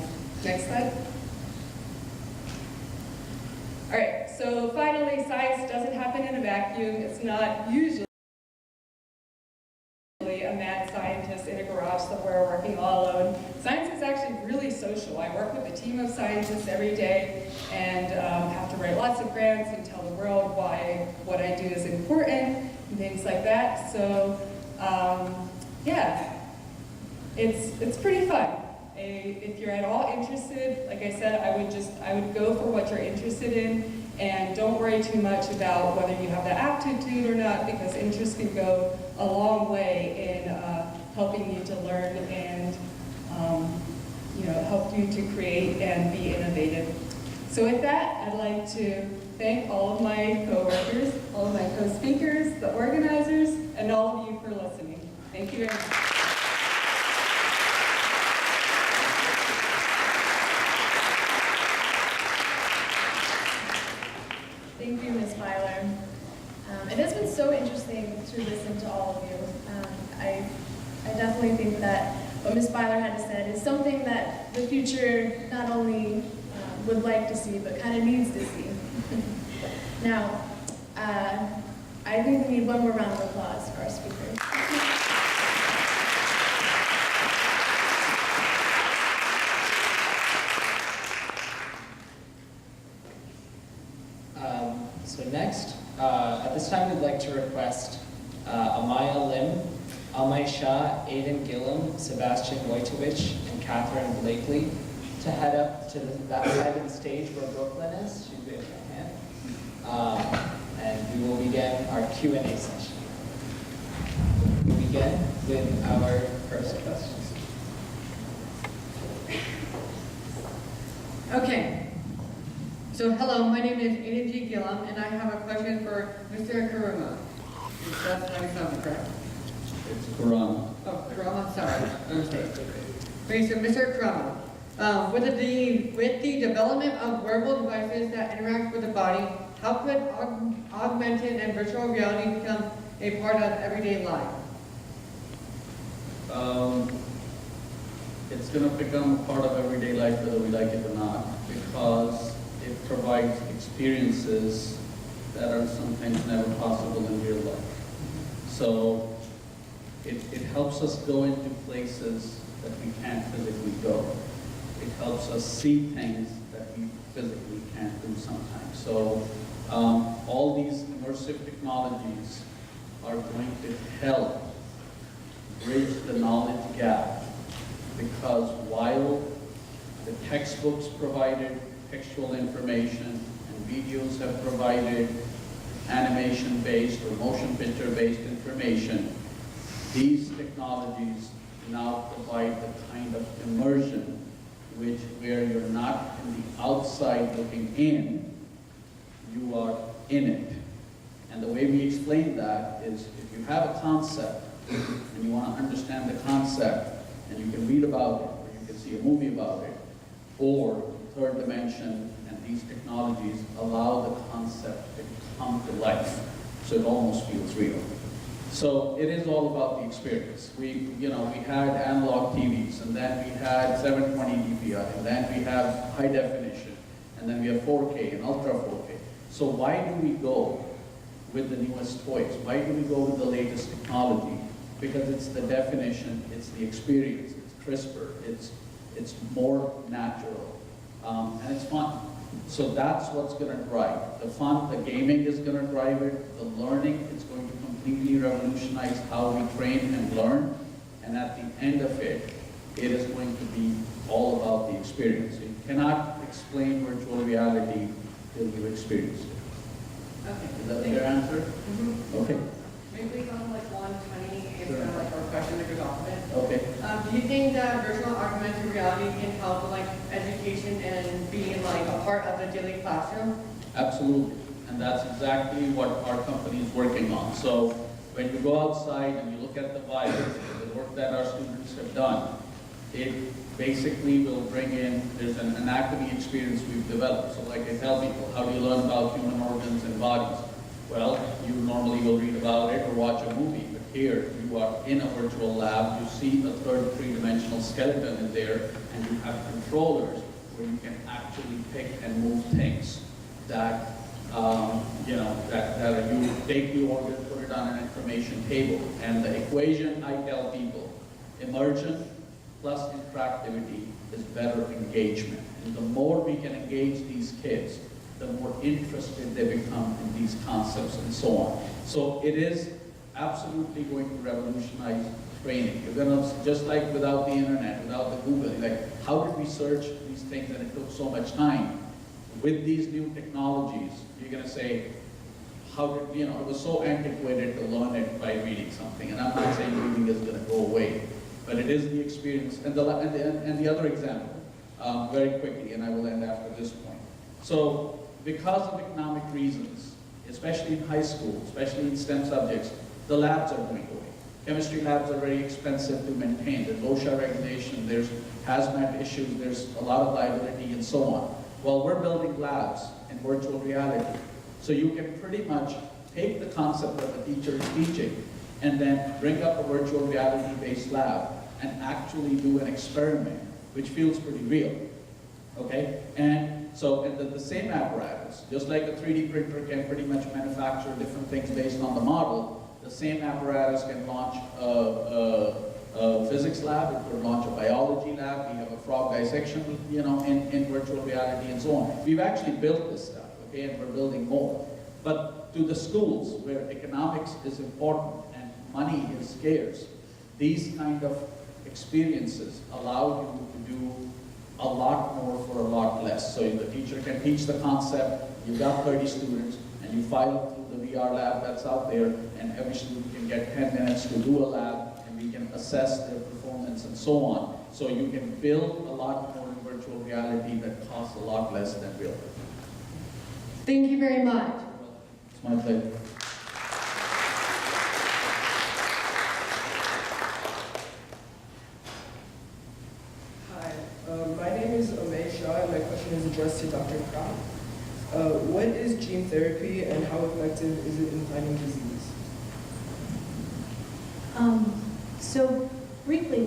Next slide. All right, so finally, science doesn't happen in a vacuum. It's not usually a mad scientist in a garage somewhere working all alone. Science is actually really social. I work with a team of scientists every day and have to write lots of grants and tell the world why what I do is important and things like that. So yeah, it's pretty fun. If you're at all interested, like I said, I would go for what you're interested in, and don't worry too much about whether you have the aptitude or not, because interest can go a long way in helping you to learn and help you to create and be innovative. So with that, I'd like to thank all of my co-workers, all of my co-speakers, the organizers, and all of you for listening. Thank you very much. Thank you, Ms. Byler. It has been so interesting to listen to all of you. I definitely think that what Ms. Byler had to say is something that the future not only would like to see, but kind of needs to see. Now, I think we need one more round of applause for our speakers. So next, at this time we'd like to request Amaya Lim, Amay Shah, Aidan Gillum, Sebastian Wojtowicz, and Catherine Blakely to head up to that side of the stage where Brooklyn is. She'd wave her hand. And we will begin our Q&A session. We begin with our first questions. Okay. So hello, my name is Ada G. Gillum, and I have a question for Mr. Karuma. That's how you sound, correct? It's Quran. Oh, Karuma, sorry, my mistake. Okay, so Mr. Karuma, with the development of wearable devices that interact with the body, how could augmented and virtual reality become a part of everyday life? It's going to become a part of everyday life whether we like it or not, because it provides experiences that are sometimes never possible in real life. So it helps us go into places that we can't physically go. It helps us see things that we physically can't do sometimes. So all these immersive technologies are going to help bridge the knowledge gap, because while the textbooks provided textual information and videos have provided animation-based or motion picture-based information, these technologies now provide the kind of immersion where you're not in the outside looking in, you are in it. And the way we explain that is, if you have a concept and you want to understand the concept, and you can read about it, or you can see a movie about it, or third dimension, and these technologies allow the concept to come to life, so it almost feels real. So it is all about the experience. We had analog TVs, and then we had 720 DPI, and then we have high definition, and then we have 4K and ultra 4K. So why do we go with the newest toys? Why do we go with the latest technology? Because it's the definition, it's the experience, it's crisper, it's more natural, and it's fun. So that's what's going to drive. The fun, the gaming is going to drive it, the learning is going to completely revolutionize how we train and learn, and at the end of it, it is going to be all about the experience. So you cannot explain virtual reality till you experience it. Okay. Is that your answer? Mm-hmm. Okay. Maybe we go on like one tiny answer, like our question that goes off of it. Okay. Do you think that virtual augmented reality can help with like education and being like a part of the daily classroom? Absolutely, and that's exactly what our company is working on. So when you go outside and you look at the virus, the work that our students have done, it basically will bring in, there's an anatomy experience we've developed. So like I tell people, how do you learn about human organs and bodies? Well, you normally will read about it or watch a movie, but here you are in a virtual lab, you see a third three-dimensional skeleton in there, and you have controllers where you can actually pick and move things that, that you take the organ, put it on an information table. And the equation I tell people, immersion plus interactivity is better engagement. And the more we can engage these kids, the more interested they become in these concepts and so on. So it is absolutely going to revolutionize training. You're going to, just like without the internet, without the Google, like how did we search these things and it took so much time? With these new technologies, you're going to say, how did, it was so antiquated to learn it by reading something. And I'm not saying reading is going to go away, but it is the experience. And the other example, very quickly, and I will end after this point. So, because of economic reasons, especially in high school, especially in STEM subjects, the labs are going away. Chemistry labs are very expensive to maintain. There's OSHA regulation, there's hazmat issues, there's a lot of liability and so on. Well, we're building labs in virtual reality. So you can pretty much take the concept that the teacher is teaching and then bring up a virtual reality-based lab and actually do an experiment, which feels pretty real, okay? And so the same apparatus, just like a 3D printer can pretty much manufacture different things based on the model, the same apparatus can launch a physics lab, it could launch a biology lab, we have a frog dissection, in virtual reality and so on. We've actually built this stuff, okay, and we're building more. But to the schools where economics is important and money is scarce, these kind of experiences allow you to do a lot more for a lot less. So the teacher can teach the concept, you've got 30 students, and you file through the VR lab that's out there, and every student can get 10 minutes to do a lab, and we can assess their performance and so on. So you can build a lot more in virtual reality that costs a lot less than real life. Thank you very much. It's my pleasure. Hi, my name is Amay Shah, and my question is addressed to Dr. Crown. What is gene therapy, and how effective is it in fighting disease? So briefly,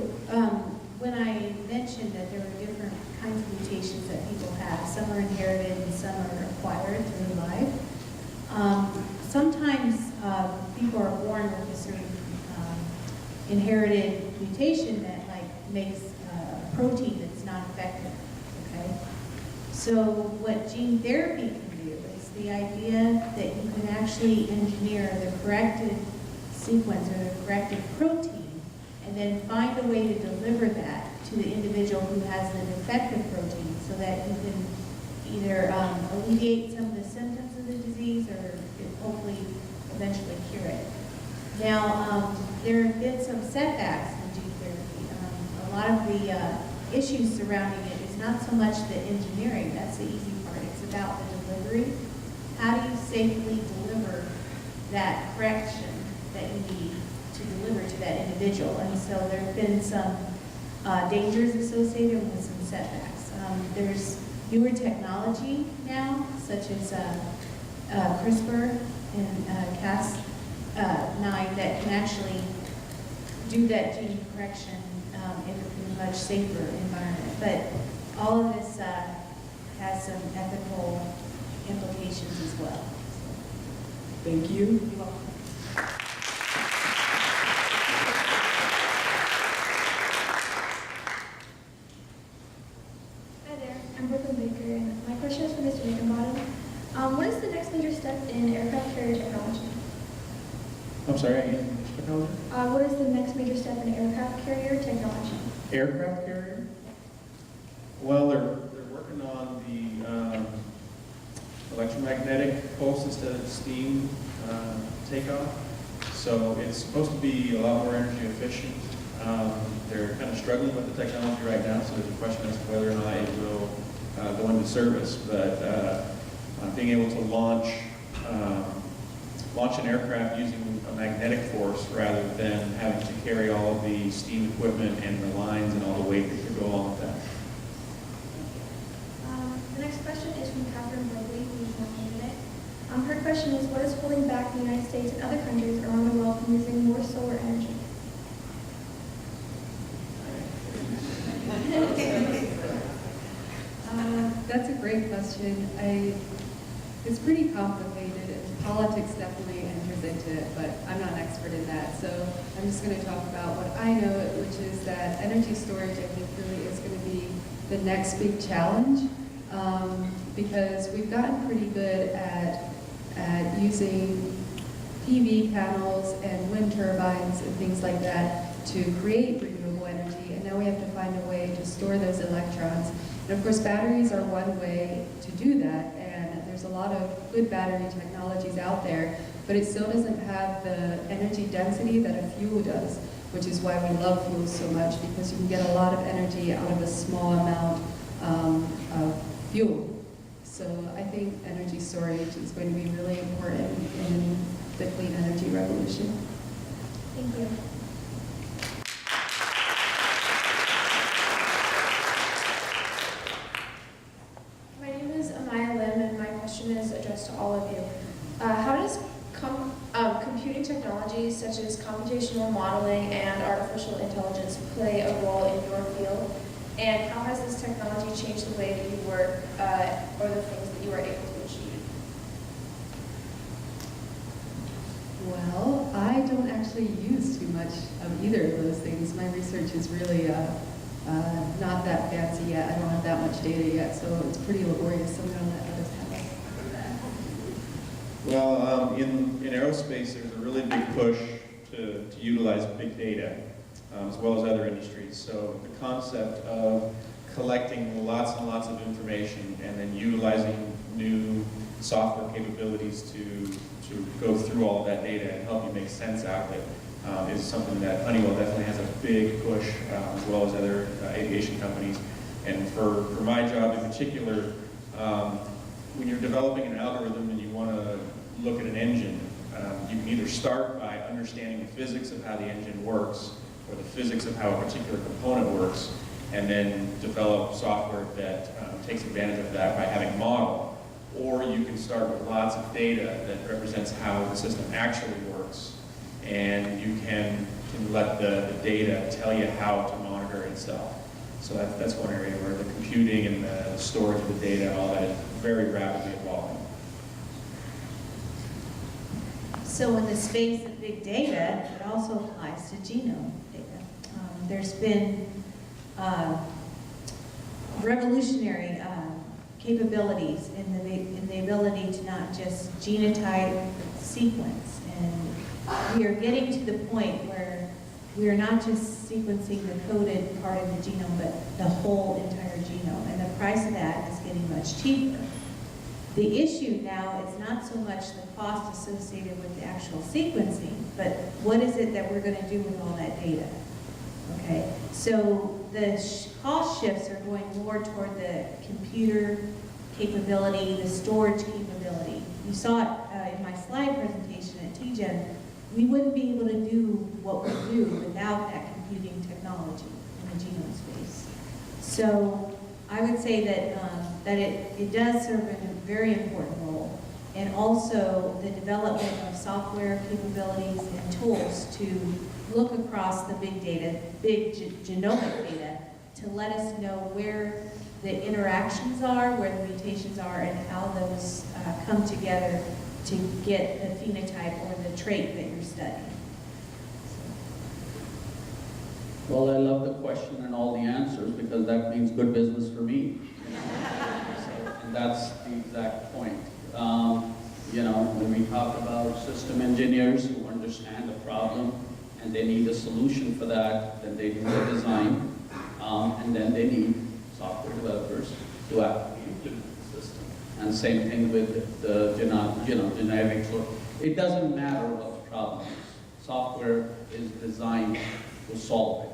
when I mentioned that there were different kinds of mutations that people have, some are inherited and some are acquired through life. Sometimes people are born with a certain inherited mutation that makes a protein that's not effective, okay? So what gene therapy can do is the idea that you can actually engineer the corrected sequence or the corrected protein and then find a way to deliver that to the individual who has the defective protein so that you can either alleviate some of the symptoms of the disease or hopefully eventually cure it. Now, there have been some setbacks in gene therapy. A lot of the issues surrounding it is not so much the engineering, that's the easy part, it's about the delivery. How do you safely deliver that correction that you need to deliver to that individual? And so there have been some dangers associated with some setbacks. There's newer technology now, such as CRISPR and Cas9 that can actually do that gene correction in a much safer environment. But all of this has some ethical implications as well. Thank you. You're welcome. Hi there, I'm Brooklyn Baker, and my question is for Mr. Nickenbottom. What is the next major step in aircraft carrier technology? I'm sorry, again, technology? What is the next major step in aircraft carrier technology? Aircraft carrier? Well, they're working on the electromagnetic pulse instead of steam takeoff. So it's supposed to be a lot more energy efficient. They're kind of struggling with the technology right now, so there's a question as to whether or not it will go into service. But being able to launch an aircraft using a magnetic force rather than having to carry all of the steam equipment and the lines and all the weight that could go along with that. The next question is from Catherine Blakely, who is not here today. Her question is, what is holding back the United States and other countries around the world from using more solar energy? That's a great question. It's pretty complicated, and politics definitely enters into it, but I'm not an expert in that. So I'm just going to talk about what I know, which is that energy storage, I think, really is going to be the next big challenge, because we've gotten pretty good at using PV panels and wind turbines and things like that to create renewable energy, and now we have to find a way to store those electrons. And of course, batteries are one way to do that, and there's a lot of good battery technologies out there, but it still doesn't have the energy density that a fuel does, which is why we love fuels so much, because you can get a lot of energy out of a small amount of fuel. So I think energy storage is going to be really important in the clean energy revolution. Thank you. My name is Amaya Lim, and my question is addressed to all of you. How does computing technologies such as computational modeling and artificial intelligence play a role in your field? And how has this technology changed the way that you work or the things that you are able to achieve? Well, I don't actually use too much of either of those things. My research is really not that fancy yet. I don't have that much data yet, so it's pretty laborious. So I'm going to let others have it. Well, in aerospace, there's a really big push to utilize big data, as well as other industries. So the concept of collecting lots and lots of information and then utilizing new software capabilities to go through all of that data and help you make sense out of it is something that Honeywell definitely has a big push, as well as other aviation companies. And for my job in particular, when you're developing an algorithm and you want to look at an engine, you can either start by understanding the physics of how the engine works, or the physics of how a particular component works, and then develop software that takes advantage of that by having a model. Or you can start with lots of data that represents how the system actually works, and you can let the data tell you how to monitor itself. So that's one area where the computing and the storage of the data, all that is very rapidly evolving. So in the space of big data, it also applies to genome data. There's been revolutionary capabilities in the ability to not just genotype, but sequence. And we are getting to the point where we are not just sequencing the coded part of the genome, but the whole entire genome. And the price of that is getting much cheaper. The issue now is not so much the cost associated with the actual sequencing, but what is it that we're going to do with all that data? Okay, so the cost shifts are going more toward the computer capability, the storage capability. You saw it in my slide presentation at TGen. We wouldn't be able to do what we do without that computing technology in the genome space. So I would say that it does serve a very important role, and also the development of software capabilities and tools to look across the big data, big genomic data, to let us know where the interactions are, where the mutations are, and how those come together to get the phenotype or the trait that you're studying. Well, I love the question and all the answers, because that means good business for me. And that's the exact point. When we talk about system engineers who understand the problem and they need a solution for that, then they do the design, and then they need software developers to actually implement the system. And same thing with the genetics. It doesn't matter what the problem is. Software is designed to solve it.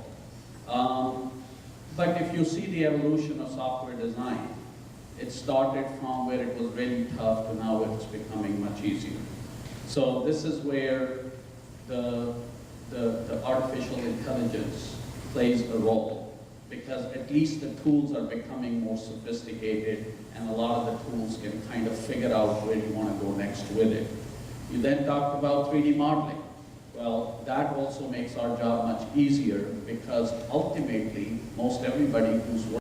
But if you see the evolution of software design, it started from where it was really tough to now it's becoming much easier. So this is where the artificial intelligence plays a role, because at least the tools are becoming more sophisticated, and a lot of the tools can kind of figure out where you want to go next with it. You then talked about 3D modeling. Well, that also makes our job much easier, because ultimately, most everybody who's working.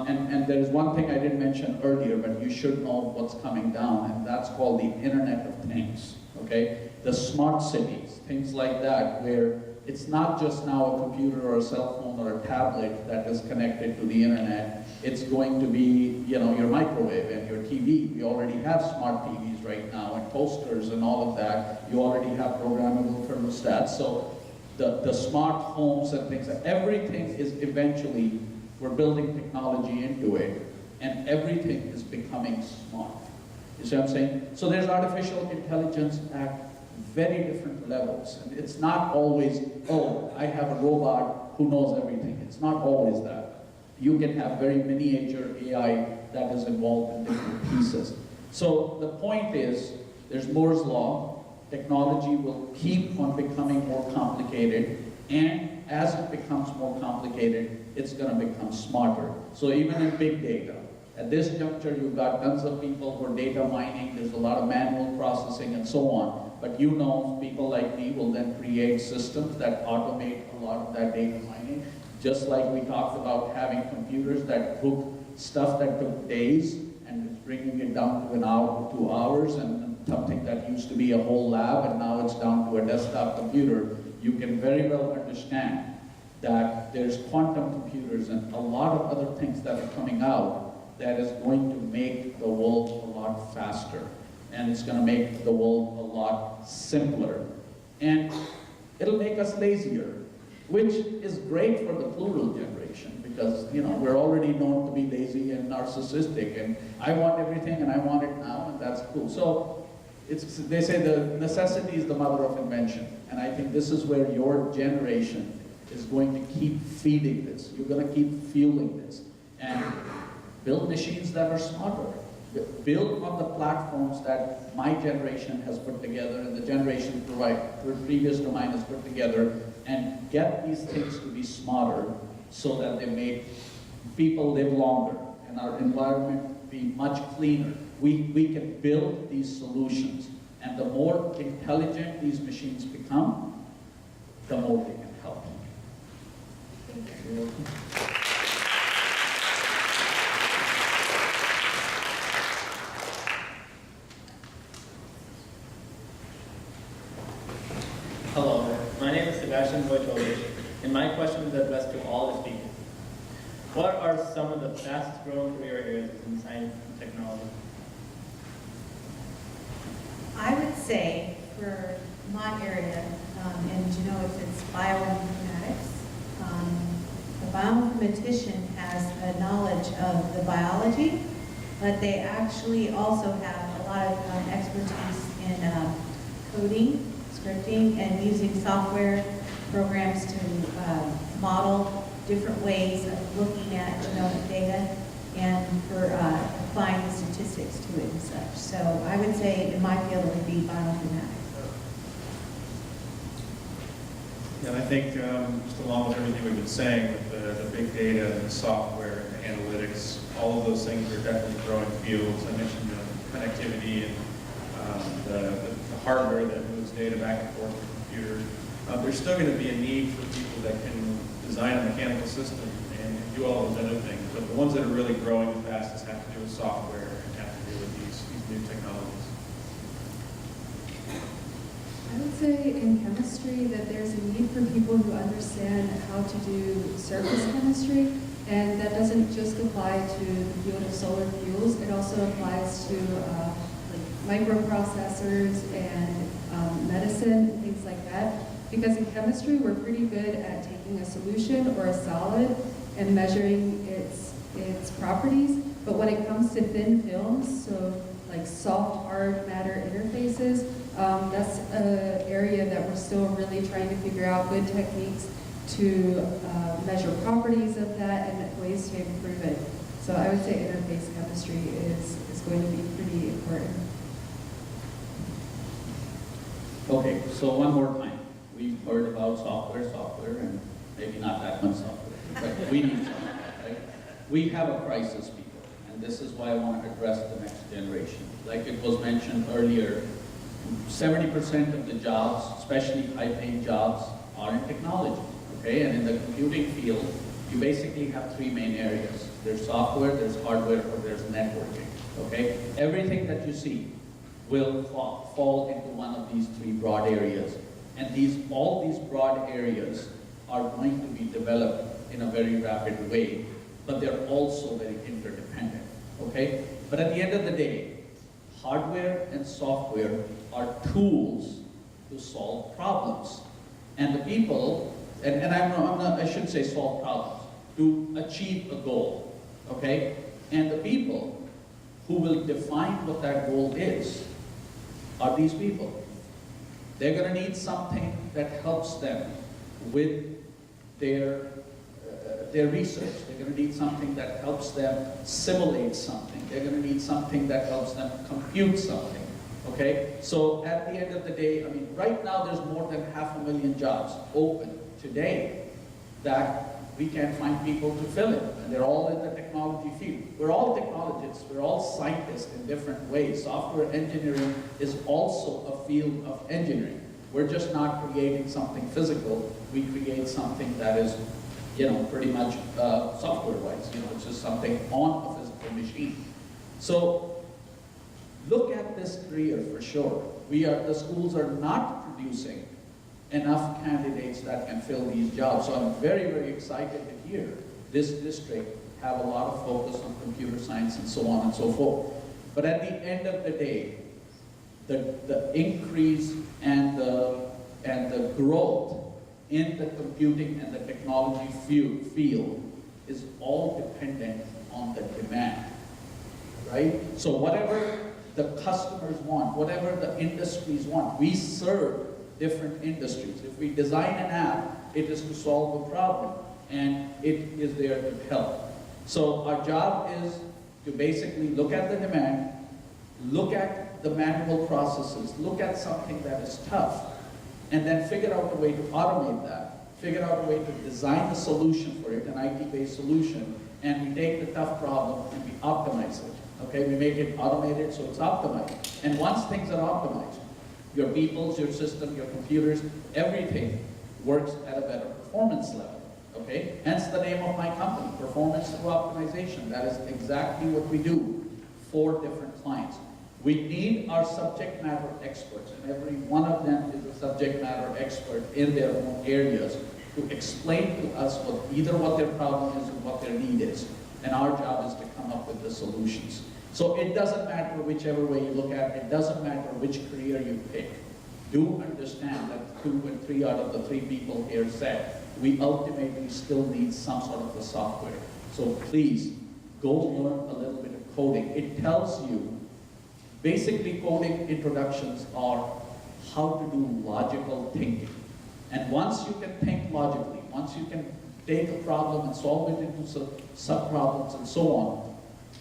And there's one thing I didn't mention earlier, but you should know what's coming down, and that's called the Internet of Things, okay? The smart cities, things like that, where it's not just now a computer or a cell phone or a tablet that is connected to the internet. It's going to be, your microwave and your TV. We already have smart TVs right now, and toasters and all of that. You already have programmable thermostats. So the smart homes and things, everything is eventually, we're building technology into it, and everything is becoming smart. You see what I'm saying? So there's artificial intelligence at very different levels. And it's not always, oh, I have a robot who knows everything. It's not always that. You can have very miniature AI that is involved in different pieces. So the point is, there's Moore's law. Technology will keep on becoming more complicated, and as it becomes more complicated, it's going to become smarter. So even in big data, at this juncture, you've got tons of people who are data mining. There's a lot of manual processing and so on. But people like me will then create systems that automate a lot of that data mining. Just like we talked about having computers that took stuff that took days and bringing it down to an hour, 2 hours, and something that used to be a whole lab, and now it's down to a desktop computer. You can very well understand that there's quantum computers and a lot of other things that are coming out that is going to make the world a lot faster, and it's going to make the world a lot simpler, and it'll make us lazier, which is great for the plural generation, because we're already known to be lazy and narcissistic, and I want everything and I want it now, and that's cool. So they say the necessity is the mother of invention, and I think this is where your generation is going to keep feeding this. You're going to keep fueling this. And build machines that are smarter, build on the platforms that my generation has put together and the generation previous to mine has put together, and get these things to be smarter so that they make people live longer and our environment be much cleaner. We can build these solutions, and the more intelligent these machines become, the more they can help. You're welcome. Hello, my name is Sebastian Wojtowicz, and my question is addressed to all the speakers. What are some of the fastest growing career areas in science and technology? I would say for my area in genomics, it's bioinformatics. The bioinformatician has a knowledge of the biology, but they actually also have a lot of expertise in coding, scripting, and using software programs to model different ways of looking at genomic data and for applying the statistics to it and such. So I would say in my field it would be bioinformatics. Yeah, and I think just along with everything we've been saying with the big data and the software and the analytics, all of those things are definitely growing fields. I mentioned connectivity and the hardware that moves data back and forth to computers. There's still going to be a need for people that can design a mechanical system and do all those other things. But the ones that are really growing the fastest have to do with software and have to do with these new technologies. I would say in chemistry that there's a need for people who understand how to do surface chemistry, and that doesn't just apply to the field of solar fuels, it also applies to like microprocessors and medicine and things like that. Because in chemistry, we're pretty good at taking a solution or a solid and measuring its properties, but when it comes to thin films, so like soft, hard matter interfaces, that's an area that we're still really trying to figure out good techniques to measure properties of that and ways to improve it. So I would say interface chemistry is going to be pretty important. Okay, so one more time. We've heard about software, and maybe not that much software, but we need software, right? We have a crisis, people, and this is why I want to address the next generation. Like it was mentioned earlier, 70% of the jobs, especially high-paying jobs, are in technology, okay? And in the computing field, you basically have three main areas. There's software, there's hardware, or there's networking, okay? Everything that you see will fall into one of these three broad areas. And all these broad areas are going to be developed in a very rapid way, but they're also very interdependent, okay? But at the end of the day, hardware and software are tools to solve problems. And the people, and I shouldn't say solve problems, to achieve a goal, okay? And the people who will define what that goal is are these people. They're going to need something that helps them with their research. They're going to need something that helps them simulate something. They're going to need something that helps them compute something, okay? So at the end of the day, I mean, right now there's more than 500,000 jobs open today that we can't find people to fill it, and they're all in the technology field. We're all technologists, we're all scientists in different ways. Software engineering is also a field of engineering. We're just not creating something physical, we create something that is, pretty much software-wise, it's just something on a physical machine. So look at this career for sure. The schools are not producing enough candidates that can fill these jobs. So I'm very, very excited to hear this district have a lot of focus on computer science and so on and so forth. But at the end of the day, the increase and the growth in the computing and the technology field is all dependent on the demand, right? So whatever the customers want, whatever the industries want, we serve different industries. If we design an app, it is to solve a problem, and it is there to help. So our job is to basically look at the demand, look at the manual processes, look at something that is tough, and then figure out a way to automate that, figure out a way to design the solution for it, an IT-based solution, and we take the tough problem and we optimize it. Okay, we make it automated so it's optimized. And once things are optimized, your peoples, your system, your computers, everything works at a better performance level. Okay, hence the name of my company, Performance Through Optimization. That is exactly what we do for different clients. We need our subject matter experts, and every one of them is a subject matter expert in their own areas to explain to us what their problem is and what their need is. And our job is to come up with the solutions. So it doesn't matter whichever way you look at it, it doesn't matter which career you pick. Do understand that 2 and 3 out of the 3 people here said, we ultimately still need some sort of a software. So please, go learn a little bit of coding. It tells you, basically coding introductions are how to do logical thinking. And once you can think logically, once you can take a problem and solve it into sub-problems and so on,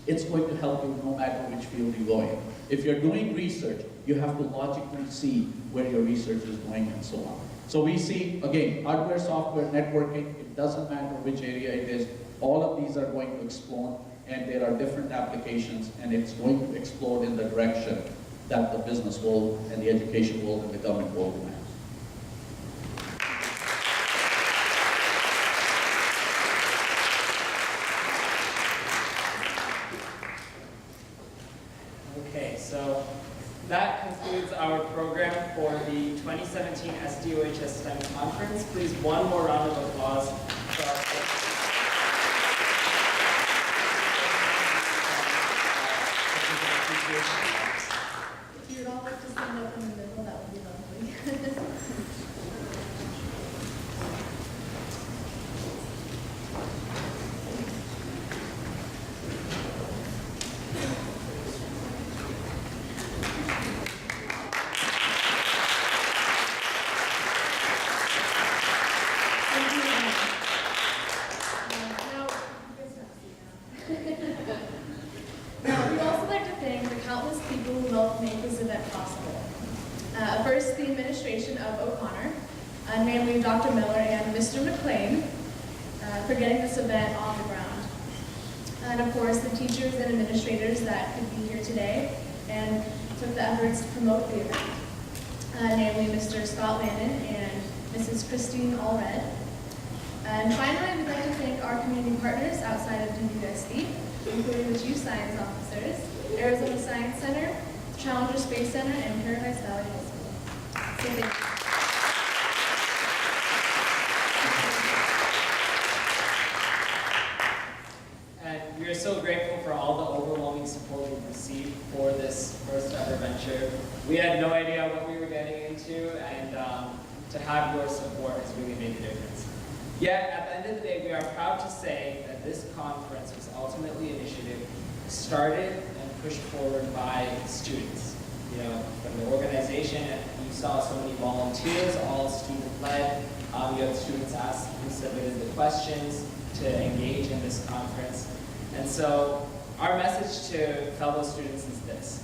it's going to help you no matter which field you go in. If you're doing research, you have to logically see where your research is going and so on. So we see, again, hardware, software, networking, it doesn't matter which area it is, all of these are going to explode, and there are different applications, and it's going to explode in the direction that the business world and the education world and the government world demands. Okay, so that concludes our program for the 2017 SDOHS STEM Conference. Please, one more round of applause for our If you would all like to stand up in the middle, that would be lovely. Now, we'd also like to thank the countless people who helped make this event possible. First, the administration of O'Connor, namely Dr. Miller and Mr. McLean, for getting this event off the ground. And of course, the teachers and administrators that could be here today and took the efforts to promote the event, namely Mr. Scott Landon and Mrs. Christine Allred. And finally, we'd like to thank our community partners outside of DVUSD, including the Chief Science Officers, Arizona Science Center, Challenger Space Center, and Paradise Valley High School. So thank you. And we are so grateful for all the overwhelming support we've received for this first ever venture. We had no idea what we were getting into, and to have your support has really made a difference. Yet, at the end of the day, we are proud to say that this conference was ultimately an initiative started and pushed forward by students. You know, from the organization, you saw so many volunteers, all student-led. You had students who submitted the questions to engage in this conference. And so, our message to fellow students is this.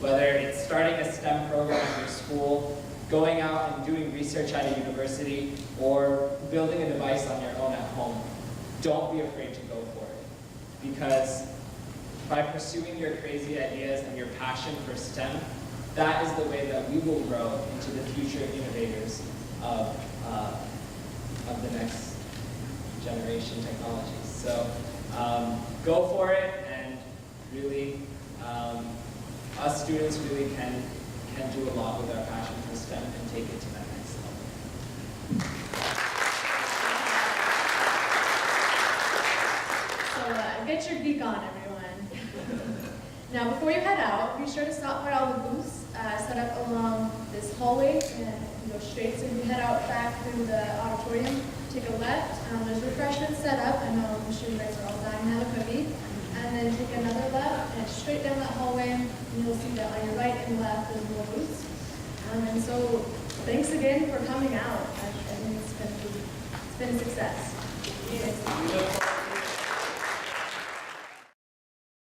Whether it's starting a STEM program at your school, going out and doing research at a university, or building a device on your own at home, don't be afraid to go for it. Because by pursuing your crazy ideas and your passion for STEM, that is the way that we will grow into the future innovators of the next generation technologies. So go for it, and really, us students really can do a lot with our passion for STEM and take it to that next level. So get your geek on, everyone. Now, before you head out, be sure to stop by all the booths set up along this hallway and go straight. So if you head out back through the auditorium, take a left. There's refreshments set up. I know I'm sure you guys are all dying to have a cookie. And then take another left and straight down that hallway, and you'll see that on your right and left there's more booths. And so thanks again for coming out. I think it's been a success. We look